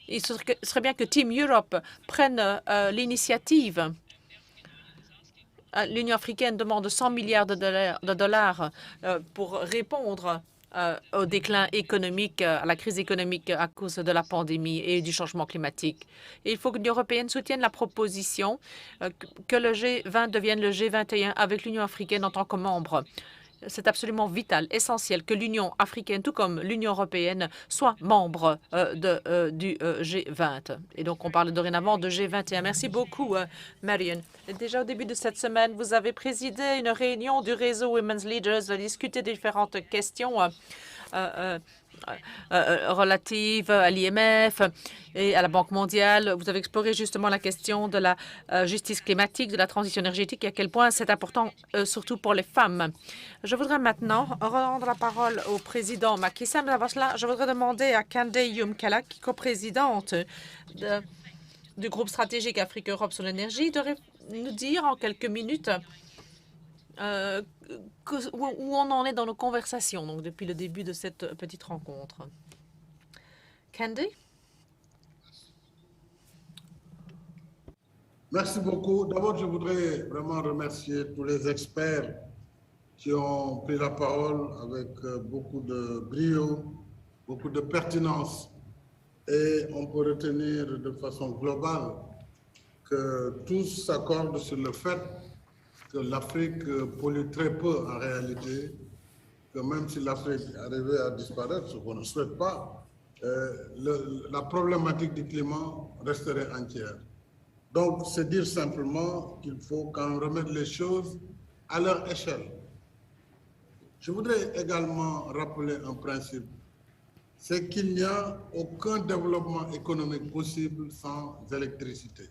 Il serait bien que Team Europe prenne l'initiative. L'Union africaine demande 100 milliards de dollars pour répondre au déclin économique, à la crise économique à cause de la pandémie et du changement climatique. Et il faut que l'Union européenne soutienne la proposition que le G20 devienne le G21 avec l'Union africaine en tant que membre. C'est absolument vital, essentiel que l'Union africaine, tout comme l'Union européenne, soit membre du G20. Et donc, on parle dorénavant de G21. Merci beaucoup, Marion. Déjà au début de cette semaine, vous avez présidé une réunion du réseau Women's Leaders, discuter des différentes questions relatives à l'IMF et à la Banque mondiale. Vous avez exploré justement la question de la justice climatique, de la transition énergétique et à quel point c'est important, surtout pour les femmes. Je voudrais maintenant rendre la parole au président Macky Sall. Mais avant cela, je voudrais demander à Kande Yumkala, qui est coprésidente du groupe stratégique Afrique-Europe sur l'énergie, de nous dire en quelques minutes où on en est dans nos conversations, donc depuis le début de cette petite rencontre. Candy? Merci beaucoup. D'abord, je voudrais vraiment remercier tous les experts qui ont pris la parole avec beaucoup de brio, beaucoup de pertinence. Et on peut retenir de façon globale que tous s'accordent sur le fait que l'Afrique pollue très peu en réalité, que même si l'Afrique arrivait à disparaître, ce qu'on ne souhaite pas, la problématique du climat resterait entière. Donc, c'est dire simplement qu'il faut quand même remettre les choses à leur échelle. Je voudrais également rappeler un principe, c'est qu'il n'y a aucun développement économique possible sans électricité.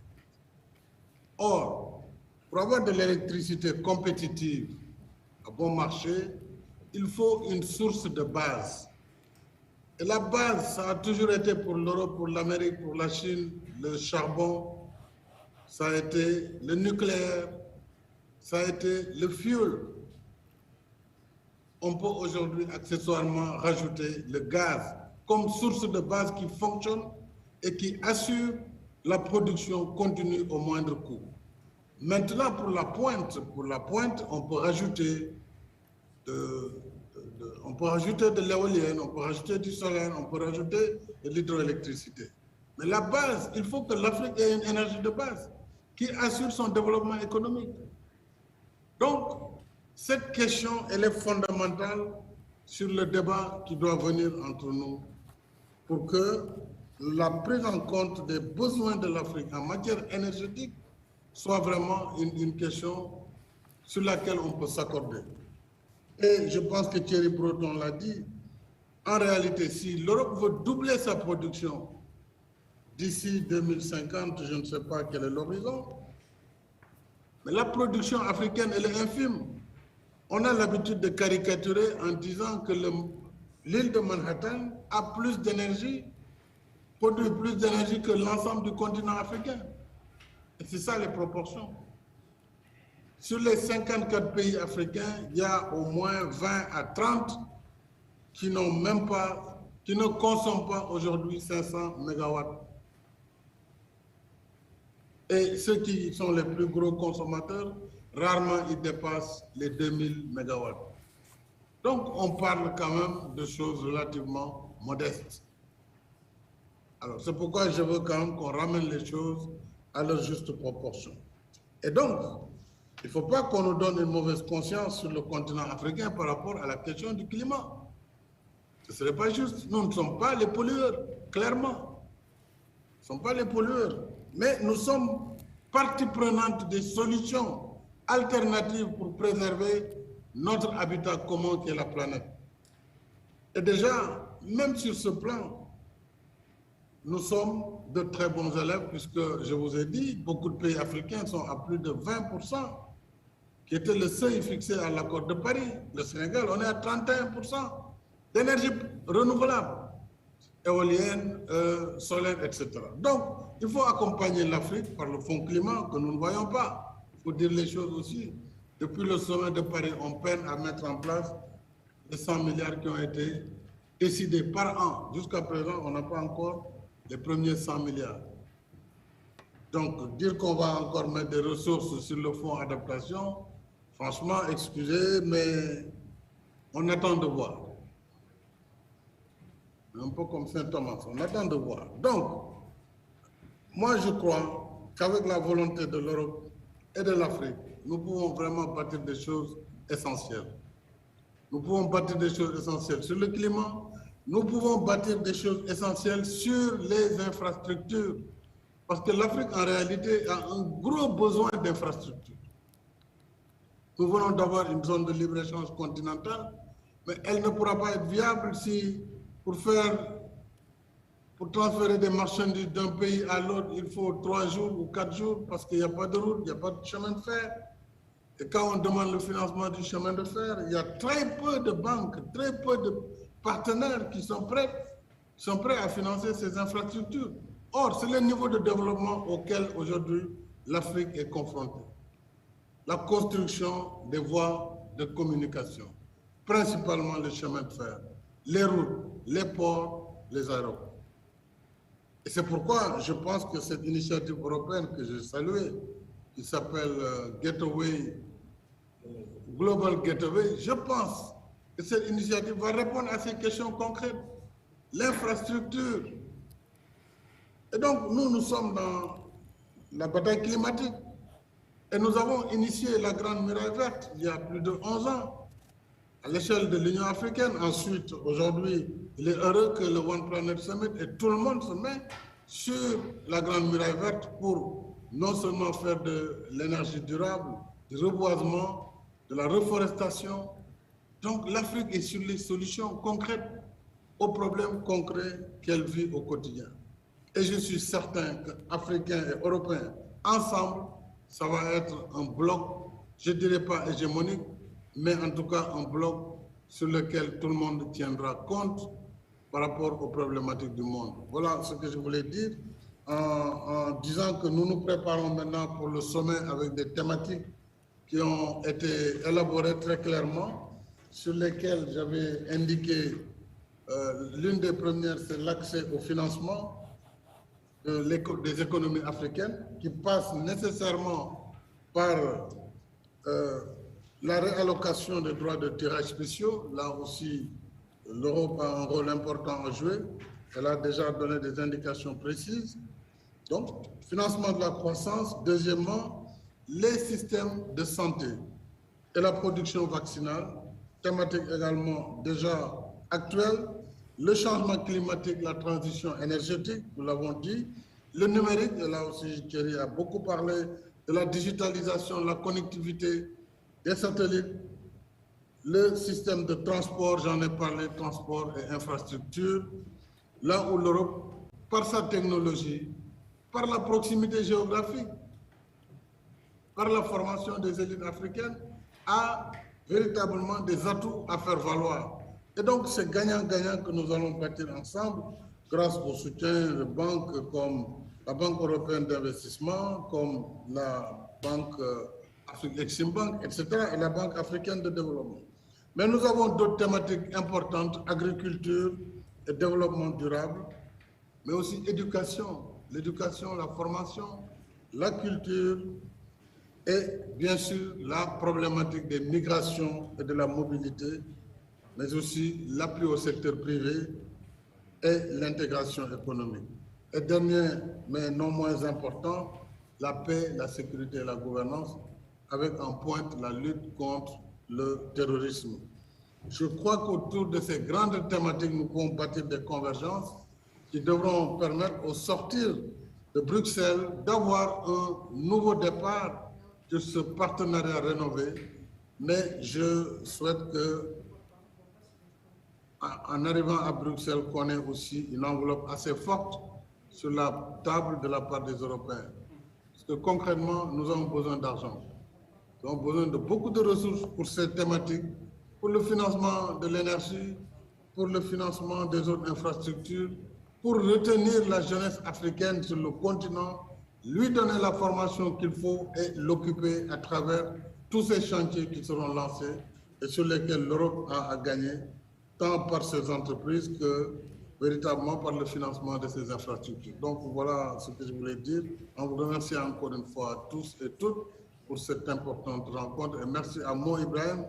Or, pour avoir de l'électricité compétitive à bon marché, il faut une source de base. Et la base, ça a toujours été pour l'Europe, pour l'Amérique, pour la Chine, le charbon, ça a été le nucléaire, ça a été le fuel. On peut aujourd'hui accessoirement rajouter le gaz comme source de base qui fonctionne et qui assure la production continue au moindre coût. Maintenant, pour la pointe, on peut rajouter de l'éolienne, on peut rajouter du solaire, on peut rajouter de l'hydroélectricité. Mais la base, il faut que l'Afrique ait une énergie de base qui assure son développement économique. Donc, cette question, elle est fondamentale sur le débat qui doit venir entre nous pour que la prise en compte des besoins de l'Afrique en matière énergétique soit vraiment une question sur laquelle on peut s'accorder. Et je pense que Thierry Breton l'a dit, en réalité, si l'Europe veut doubler sa production d'ici 2050, je ne sais pas quel est l'horizon, mais la production africaine, elle est infime. On a l'habitude de caricaturer en disant que l'île de Manhattan a plus d'énergie, produit plus d'énergie que l'ensemble du continent africain. Et c'est ça les proportions. Sur les 54 pays africains, il y a au moins 20 à 30 qui n'ont même pas, qui ne consomment pas aujourd'hui 500 mégawatts. Et ceux qui sont les plus gros consommateurs, rarement ils dépassent les 2000 mégawatts. Donc on parle quand même de choses relativement modestes. Alors c'est pourquoi je veux quand même qu'on ramène les choses à leur juste proportion. Et donc, il ne faut pas qu'on nous donne une mauvaise conscience sur le continent africain par rapport à la question du climat. Ce ne serait pas juste. Nous ne sommes pas les pollueurs, clairement. Nous ne sommes pas les pollueurs. Mais nous sommes partie prenante des solutions alternatives pour préserver notre habitat commun qui est la planète. Et déjà, même sur ce plan, nous sommes de très bons élèves puisque, je vous ai dit, beaucoup de pays africains sont à plus de 20%, qui était le seuil fixé à l'accord de Paris. Le Sénégal, on est à 31% d'énergie renouvelable, éolienne, solaire, etc. Donc, il faut accompagner l'Afrique par le fonds climat que nous ne voyons pas. Il faut dire les choses aussi. Depuis le sommet de Paris, on peine à mettre en place les 100 milliards qui ont été décidés par an. Jusqu'à présent, on n'a pas encore les premiers 100 milliards. Donc, dire qu'on va encore mettre des ressources sur le fonds adaptation, franchement, excusez, mais on attend de voir. Un peu comme Saint-Thomas, on attend de voir. Donc, moi, je crois qu'avec la volonté de l'Europe et de l'Afrique, nous pouvons vraiment bâtir des choses essentielles. Nous pouvons bâtir des choses essentielles sur le climat, nous pouvons bâtir des choses essentielles sur les infrastructures. Parce que l'Afrique, en réalité, a un gros besoin d'infrastructures. Nous venons d'avoir une zone de libre-échange continentale, mais elle ne pourra pas être viable si, pour transférer des marchandises d'un pays à l'autre, il faut 3 jours ou 4 jours parce qu'il n'y a pas de route, il n'y a pas de chemin de fer. Et quand on demande le financement du chemin de fer, il y a très peu de banques, très peu de partenaires qui sont prêts à financer ces infrastructures. Or, c'est le niveau de développement auquel aujourd'hui l'Afrique est confrontée. La construction des voies de communication, principalement les chemins de fer, les routes, les ports, les aéroports. Et c'est pourquoi je pense que cette initiative européenne que j'ai saluée, qui s'appelle Gateway, Global Gateway, je pense que cette initiative va répondre à ces questions concrètes. L'infrastructure. Et donc, nous sommes dans la bataille climatique. Et nous avons initié la Grande Muraille Verte il y a plus de 11 ans à l'échelle de l'Union africaine. Ensuite, aujourd'hui, il est heureux que le One Planet Summit et tout le monde se met sur la Grande Muraille Verte pour non seulement faire de l'énergie durable, du reboisement, de la reforestation. Donc, l'Afrique est sur les solutions concrètes aux problèmes concrets qu'elle vit au quotidien. Et je suis certain qu'Africains et Européens, ensemble, ça va être un bloc, je ne dirais pas hégémonique, mais en tout cas un bloc sur lequel tout le monde tiendra compte par rapport aux problématiques du monde. Voilà ce que je voulais dire en disant que nous nous préparons maintenant pour le sommet avec des thématiques qui ont été élaborées très clairement, sur lesquelles j'avais indiqué l'une des premières, c'est l'accès au financement des économies africaines qui passe nécessairement par la réallocation des droits de tirage spéciaux. Là aussi, l'Europe a un rôle important à jouer. Elle a déjà donné des indications précises. Donc, financement de la croissance. Deuxièmement, les systèmes de santé et la production vaccinale, thématique également déjà actuelle. Le changement climatique, la transition énergétique, nous l'avons dit. Le numérique, et là aussi Thierry a beaucoup parlé de la digitalisation, la connectivité des satellites. Le système de transport, j'en ai parlé, transport et infrastructure. Là où l'Europe, par sa technologie, par la proximité géographique, par la formation des élites africaines, a véritablement des atouts à faire valoir. Et donc, c'est gagnant-gagnant que nous allons bâtir ensemble grâce au soutien de banques comme la Banque européenne d'investissement, comme la Banque Exim Bank, etc., et la Banque africaine de développement. Mais nous avons d'autres thématiques importantes, agriculture et développement durable, mais aussi éducation, l'éducation, la formation, la culture et bien sûr la problématique des migrations et de la mobilité, mais aussi l'appui au secteur privé et l'intégration économique. Et dernier, mais non moins important, la paix, la sécurité et la gouvernance, avec en pointe la lutte contre le terrorisme. Je crois qu'autour de ces grandes thématiques, nous pouvons bâtir des convergences qui devront permettre au sortir de Bruxelles d'avoir un nouveau départ de ce partenariat rénové. Mais je souhaite que, en arrivant à Bruxelles, qu'on ait aussi une enveloppe assez forte sur la table de la part des Européens. Parce que concrètement, nous avons besoin d'argent. Nous avons besoin de beaucoup de ressources pour ces thématiques, pour le financement de l'énergie, pour le financement des autres infrastructures, pour retenir la jeunesse africaine sur le continent, lui donner la formation qu'il faut et l'occuper à travers tous ces chantiers qui seront lancés et sur lesquels l'Europe a à gagner, tant par ses entreprises que véritablement par le financement de ces infrastructures. Donc voilà ce que je voulais dire, en vous remerciant encore une fois tous et toutes pour cette importante rencontre. Et merci à Mo Ibrahim.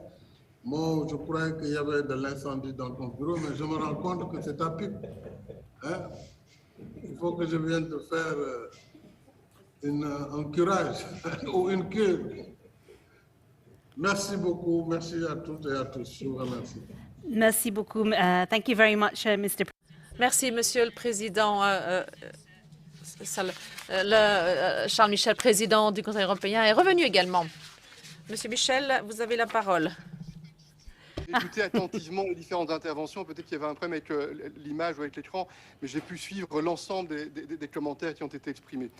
Moi, je croyais qu'il y avait de l'incendie dans ton bureau, mais je me rends compte que c'est à pic. Hein? Il faut que je vienne te faire un curage ou une cure. Merci beaucoup. Merci à toutes et à tous. Je vous remercie. Merci beaucoup. Thank you very much, Mr. Merci, Monsieur le Président. Charles Michel, président du Conseil européen, est revenu également. Monsieur Michel, vous avez la parole. J'ai écouté attentivement les différentes interventions. Peut-être qu'il y avait un problème avec l'image ou avec l'écran, mais j'ai pu suivre l'ensemble des commentaires qui ont été exprimés.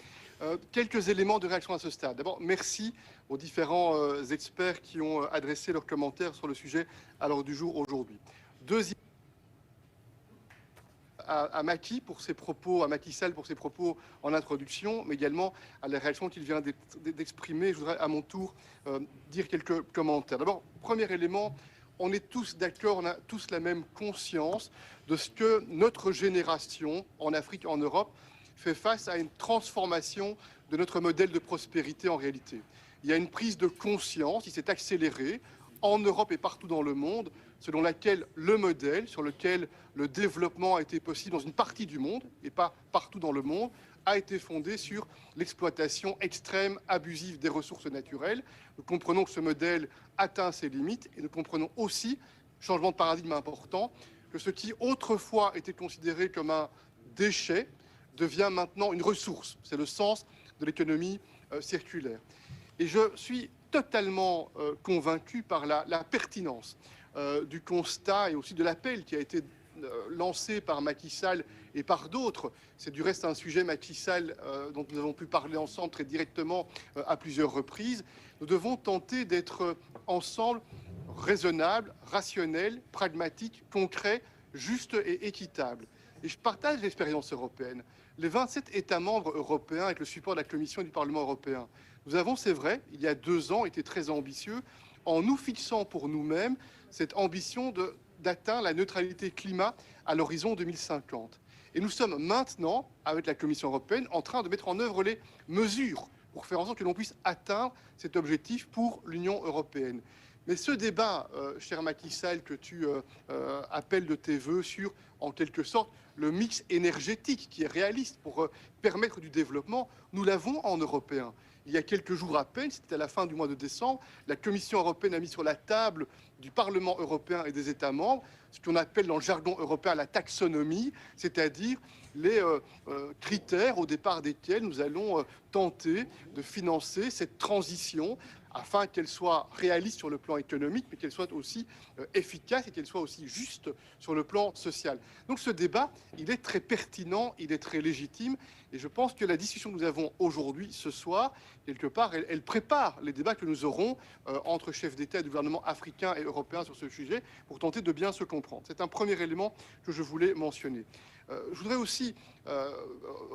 Quelques éléments de réaction à ce stade. D'abord, merci aux différents experts qui ont adressé leurs commentaires sur le sujet à l'ordre du jour aujourd'hui. Deuxième, à Macky pour ses propos, à Macky Sall pour ses propos en introduction, mais également à la réaction qu'il vient d'exprimer. Je voudrais à mon tour dire quelques commentaires. D'abord, premier élément, on est tous d'accord, on a tous la même conscience de ce que notre génération en Afrique, en Europe, fait face à une transformation de notre modèle de prospérité en réalité. Il y a une prise de conscience qui s'est accélérée en Europe et partout dans le monde, selon laquelle le modèle sur lequel le développement a été possible dans une partie du monde, et pas partout dans le monde, a été fondé sur l'exploitation extrême, abusive des ressources naturelles. Nous comprenons que ce modèle atteint ses limites et nous comprenons aussi, changement de paradigme important, que ce qui autrefois était considéré comme un déchet devient maintenant une ressource. C'est le sens de l'économie circulaire. Et je suis totalement convaincu par la pertinence du constat et aussi de l'appel qui a été lancé par Macky Sall et par d'autres. C'est du reste un sujet, Macky Sall, dont nous avons pu parler ensemble très directement à plusieurs reprises. Nous devons tenter d'être ensemble raisonnables, rationnels, pragmatiques, concrets, justes et équitables. Et je partage l'expérience européenne. Les 27 États membres européens, avec le support de la Commission et du Parlement européen, nous avons, c'est vrai, il y a 2 ans, été très ambitieux en nous fixant pour nous-mêmes cette ambition d'atteindre la neutralité climat à l'horizon 2050. Et nous sommes maintenant, avec la Commission européenne, en train de mettre en œuvre les mesures pour faire en sorte que l'on puisse atteindre cet objectif pour l'Union européenne. Mais ce débat, cher Macky Sall, que tu appelles de tes voeux sur, en quelque sorte, le mix énergétique qui est réaliste pour permettre du développement, nous l'avons en européen. Il y a quelques jours à peine, c'était à la fin du mois de décembre, la Commission européenne a mis sur la table du Parlement européen et des États membres ce qu'on appelle dans le jargon européen la taxonomie, c'est-à-dire les critères au départ desquels nous allons tenter de financer cette transition afin qu'elle soit réaliste sur le plan économique, mais qu'elle soit aussi efficace et qu'elle soit aussi juste sur le plan social. Donc ce débat, il est très pertinent, il est très légitime, et je pense que la discussion que nous avons aujourd'hui, ce soir, quelque part, elle prépare les débats que nous aurons entre chefs d'État et de gouvernement africains et européens sur ce sujet, pour tenter de bien se comprendre. C'est un premier élément que je voulais mentionner. Je voudrais aussi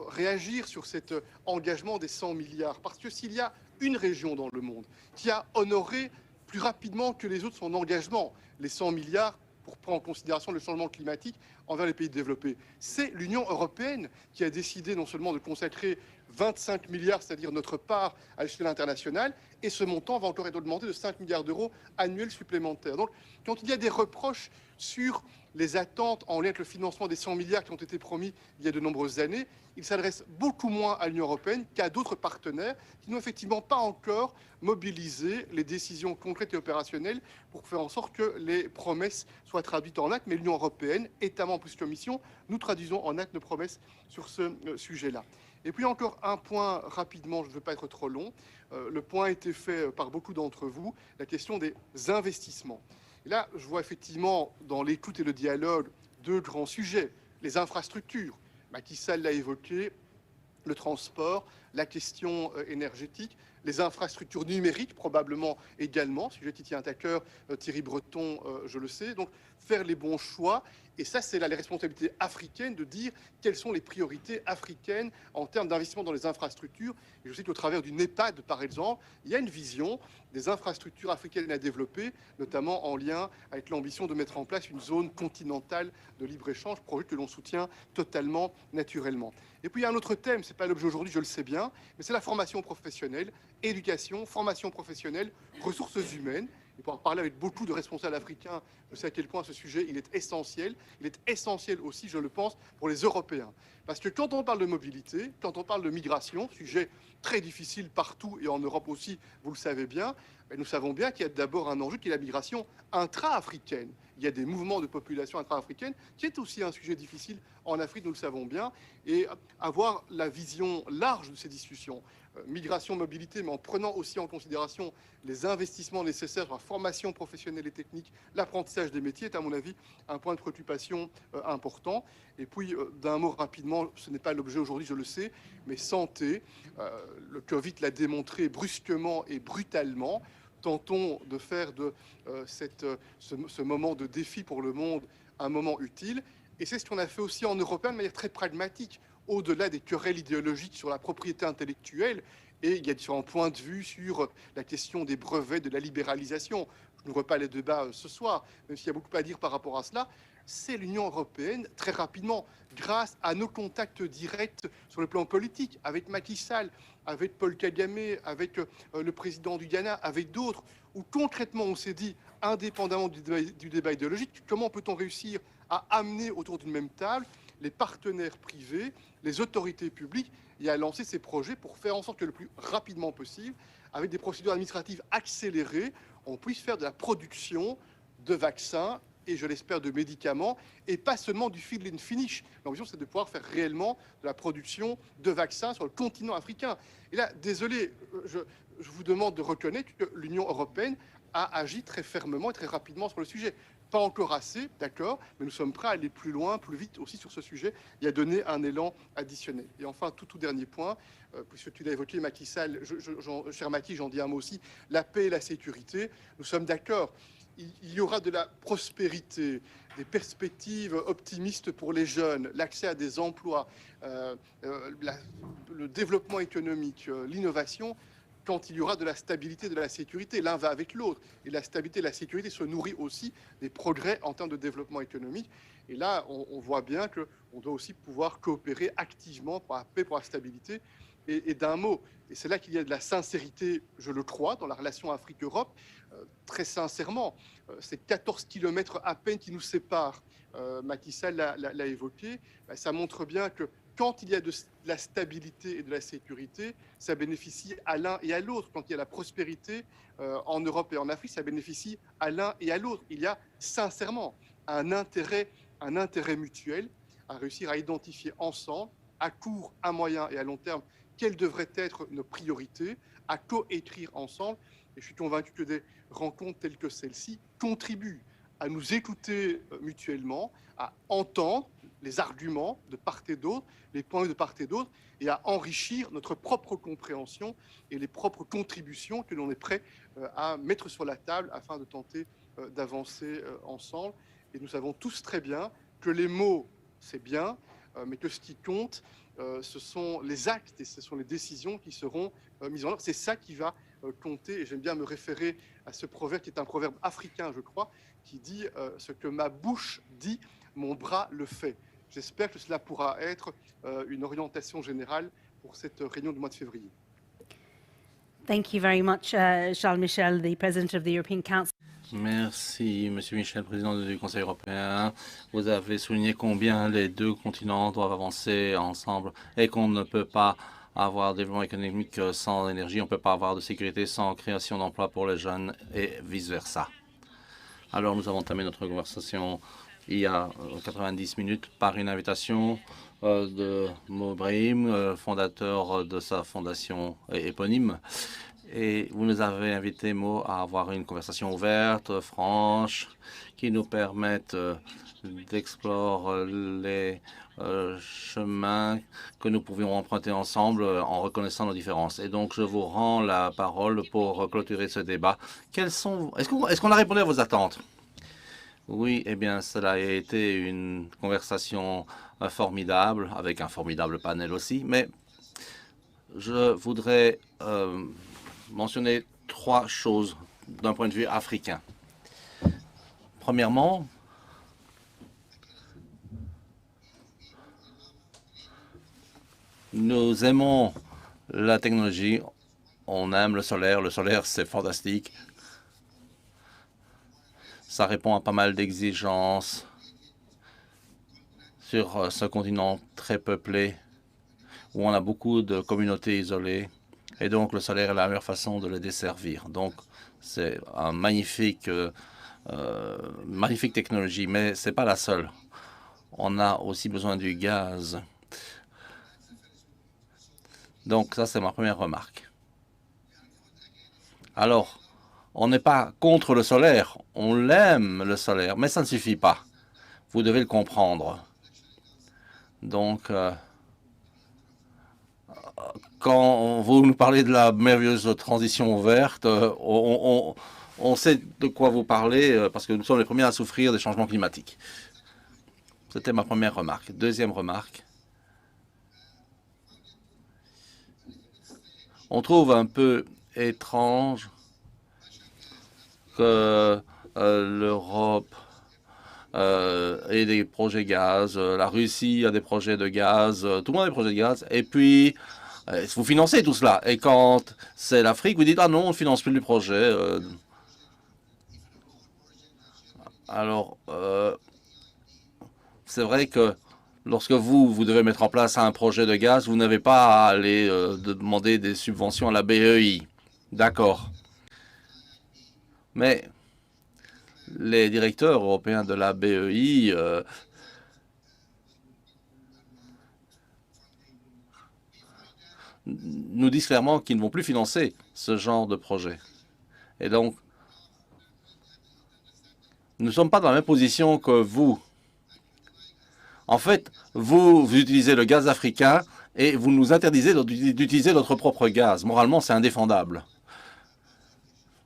réagir sur cet engagement des 100 milliards, parce que s'il y a une région dans le monde qui a honoré plus rapidement que les autres son engagement, les 100 milliards pour prendre en considération le changement climatique envers les pays développés, c'est l'Union européenne qui a décidé non seulement de consacrer 25 milliards, c'est-à-dire notre part à l'échelle internationale, et ce montant va encore être augmenté de 5 milliards d'euros annuels supplémentaires. Donc, quand il y a des reproches sur les attentes en lien avec le financement des 100 milliards qui ont été promis il y a de nombreuses années, il s'adresse beaucoup moins à l'Union européenne qu'à d'autres partenaires qui n'ont effectivement pas encore mobilisé les décisions concrètes et opérationnelles pour faire en sorte que les promesses soient traduites en actes. Mais l'Union européenne, États membres plus Commission, nous traduisons en actes nos promesses sur ce sujet-là. Et puis encore un point rapidement, je ne veux pas être trop long. Le point a été fait par beaucoup d'entre vous, la question des investissements. Et là, je vois effectivement dans l'écoute et le dialogue 2 grands sujets. Les infrastructures, Macky Sall l'a évoqué, le transport, la question énergétique, les infrastructures numériques probablement également, sujet qui tient à cœur Thierry Breton, je le sais. Donc faire les bons choix. Et ça, c'est la responsabilité africaine de dire quelles sont les priorités africaines en termes d'investissement dans les infrastructures. Et je sais qu'au travers du NEPAD, par exemple, il y a une vision des infrastructures africaines à développer, notamment en lien avec l'ambition de mettre en place une zone continentale de libre-échange, projet que l'on soutient totalement naturellement. Et puis il y a un autre thème, ce n'est pas l'objet aujourd'hui, je le sais bien, mais c'est la formation professionnelle, éducation, formation professionnelle, ressources humaines. Et pour en parler avec beaucoup de responsables africains, je sais à quel point ce sujet il est essentiel. Il est essentiel aussi, je le pense, pour les Européens. Parce que quand on parle de mobilité, quand on parle de migration, sujet très difficile partout et en Europe aussi, vous le savez bien, mais nous savons bien qu'il y a d'abord un enjeu qui est la migration intra-africaine. Il y a des mouvements de population intra-africaine qui est aussi un sujet difficile en Afrique, nous le savons bien, et avoir la vision large de ces discussions, migration, mobilité, mais en prenant aussi en considération les investissements nécessaires sur la formation professionnelle et technique, l'apprentissage des métiers est à mon avis un point de préoccupation important. Et puis d'un mot rapidement, ce n'est pas l'objet aujourd'hui, je le sais, mais santé, le Covid l'a démontré brusquement et brutalement. Tentons de faire de ce moment de défi pour le monde un moment utile. Et c'est ce qu'on a fait aussi en Europe de manière très pragmatique, au-delà des querelles idéologiques sur la propriété intellectuelle. Et il y a différents points de vue sur la question des brevets, de la libéralisation. Je n'ouvre pas les débats ce soir, même s'il y a beaucoup à dire par rapport à cela. C'est l'Union européenne, très rapidement, grâce à nos contacts directs sur le plan politique, avec Macky Sall, avec Paul Kagame, avec le président du Ghana, avec d'autres, où concrètement on s'est dit, indépendamment du débat idéologique, comment peut-on réussir à amener autour d'une même table les partenaires privés, les autorités publiques, et à lancer ces projets pour faire en sorte que le plus rapidement possible, avec des procédures administratives accélérées, on puisse faire de la production de vaccins et, je l'espère, de médicaments, et pas seulement du fill and finish. L'ambition, c'est de pouvoir faire réellement de la production de vaccins sur le continent africain. Et là, désolé, je vous demande de reconnaître que l'Union européenne a agi très fermement et très rapidement sur le sujet. Pas encore assez, d'accord, mais nous sommes prêts à aller plus loin, plus vite aussi sur ce sujet et à donner un élan additionnel. Et enfin, tout dernier point, puisque tu l'as évoqué, Macky Sall, cher Macky, j'en dis un mot aussi, la paix et la sécurité, nous sommes d'accord. Il y aura de la prospérité, des perspectives optimistes pour les jeunes, l'accès à des emplois, le développement économique, l'innovation, quand il y aura de la stabilité et de la sécurité. L'un va avec l'autre. Et la stabilité et la sécurité se nourrissent aussi des progrès en termes de développement économique. Et là, on voit bien qu'on doit aussi pouvoir coopérer activement pour la paix, pour la stabilité. Et d'un mot, et c'est là qu'il y a de la sincérité, je le crois, dans la relation Afrique-Europe. Très sincèrement, c'est 14 kilomètres à peine qui nous séparent. Macky Sall l'a évoqué. Ça montre bien que quand il y a de la stabilité et de la sécurité, ça bénéficie à l'un et à l'autre. Quand il y a la prospérité en Europe et en Afrique, ça bénéficie à l'un et à l'autre. Il y a sincèrement un intérêt mutuel à réussir à identifier ensemble, à court, à moyen et à long terme, quelles devraient être nos priorités, à coécrire ensemble. Et je suis convaincu que des rencontres telles que celle-ci contribuent à nous écouter mutuellement, à entendre les arguments de part et d'autre, les points de part et d'autre, et à enrichir notre propre compréhension et les propres contributions que l'on est prêt à mettre sur la table afin de tenter d'avancer ensemble. Et nous savons tous très bien que les mots, c'est bien, mais que ce qui compte, ce sont les actes et ce sont les décisions qui seront mises en œuvre. C'est ça qui va compter. Et j'aime bien me référer à ce proverbe qui est un proverbe africain, je crois, qui dit ce que ma bouche dit, mon bras le fait. J'espère que cela pourra être une orientation générale pour cette réunion du mois de février. Thank you very much, Charles Michel, the President of the European Council. Merci, Monsieur Michel, président du Conseil européen. Vous avez souligné combien les deux continents doivent avancer ensemble et qu'on ne peut pas avoir de développement économique sans énergie, on ne peut pas avoir de sécurité sans création d'emplois pour les jeunes et vice-versa. Alors, nous avons entamé notre conversation il y a 90 minutes par une invitation de Mo Brahim, fondateur de sa fondation éponyme. Et vous nous avez invités, Mo, à avoir une conversation ouverte, franche, qui nous permette d'explorer les chemins que nous pouvions emprunter ensemble en reconnaissant nos différences. Et donc, je vous rends la parole pour clôturer ce débat. Est-ce qu'on a répondu à vos attentes? Oui, eh bien, cela a été une conversation formidable, avec un formidable panel aussi, mais je voudrais mentionner 3 choses d'un point de vue africain. Premièrement, nous aimons la technologie, on aime le solaire. Le solaire, c'est fantastique. Ça répond à pas mal d'exigences sur ce continent très peuplé où on a beaucoup de communautés isolées. Et donc, le solaire est la meilleure façon de les desservir. Donc, c'est un magnifique technologie, mais ce n'est pas la seule. On a aussi besoin du gaz. Donc, ça, c'est ma première remarque. Alors, on n'est pas contre le solaire, on l'aime le solaire, mais ça ne suffit pas. Vous devez le comprendre. Donc, quand vous nous parlez de la merveilleuse transition verte, on sait de quoi vous parlez parce que nous sommes les premiers à souffrir des changements climatiques. C'était ma première remarque. Deuxième remarque. On trouve un peu étrange que l'Europe ait des projets gaz, la Russie a des projets de gaz, tout le monde a des projets de gaz, et puis vous financez tout cela. Et quand c'est l'Afrique, vous dites « Ah non, on ne finance plus le projet. Alors, c'est vrai que lorsque vous devez mettre en place un projet de gaz, vous n'avez pas à aller demander des subventions à la BEI. D'accord. Mais les directeurs européens de la BEI nous disent clairement qu'ils ne vont plus financer ce genre de projet. Et donc, nous ne sommes pas dans la même position que vous. En fait, vous utilisez le gaz africain et vous nous interdisez d'utiliser notre propre gaz. Moralement, c'est indéfendable.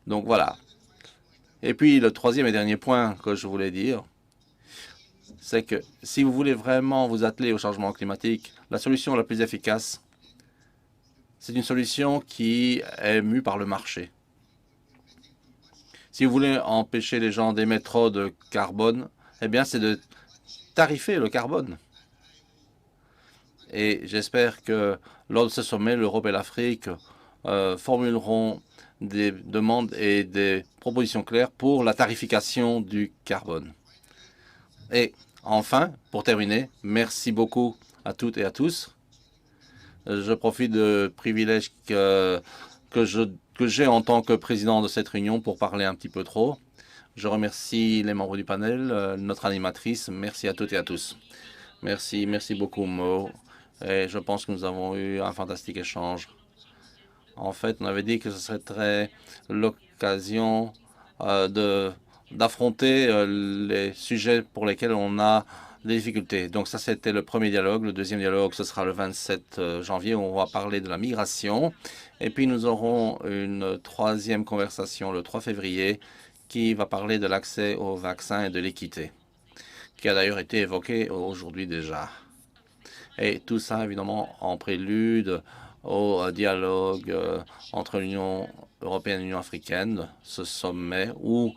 Donc voilà. Et puis, le troisième et dernier point que je voulais dire, c'est que si vous voulez vraiment vous atteler au changement climatique, la solution la plus efficace, c'est une solution qui est mue par le marché. Si vous voulez empêcher les gens d'émettre trop de carbone, eh bien, c'est de tarifer le carbone. Et j'espère que lors de ce sommet, l'Europe et l'Afrique formuleront des demandes et des propositions claires pour la tarification du carbone. Et enfin, pour terminer, merci beaucoup à toutes et à tous. Je profite de privilèges que j'ai en tant que président de cette réunion pour parler un petit peu trop. Je remercie les membres du panel, notre animatrice. Merci à toutes et à tous. Merci beaucoup, Mo. Et je pense que nous avons eu un fantastique échange. En fait, on avait dit que ce serait l'occasion d'affronter les sujets pour lesquels on a des difficultés. Donc ça, c'était le premier dialogue. Le deuxième dialogue, ce sera le 27 janvier, où on va parler de la migration. Et puis, nous aurons une troisième conversation le 3 février qui va parler de l'accès aux vaccins et de l'équité, qui a d'ailleurs été évoqué aujourd'hui déjà. Et tout ça, évidemment, en prélude au dialogue entre l'Union européenne et l'Union africaine, ce sommet où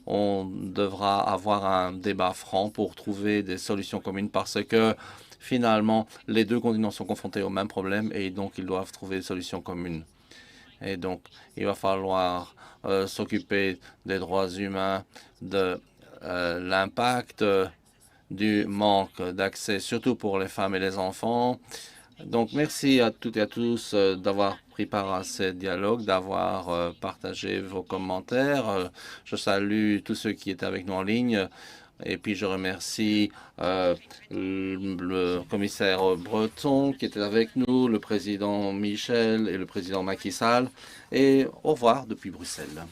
on devra avoir un débat franc pour trouver des solutions communes parce que finalement, les deux continents sont confrontés au même problème et donc ils doivent trouver des solutions communes. Et donc, il va falloir s'occuper des droits humains, de l'impact du manque d'accès, surtout pour les femmes et les enfants. Donc, merci à toutes et à tous d'avoir pris part à ce dialogue, d'avoir partagé vos commentaires. Je salue tous ceux qui étaient avec nous en ligne. Et puis je remercie le commissaire Breton qui était avec nous, le président Michel et le président Macky Sall. Et au revoir depuis Bruxelles.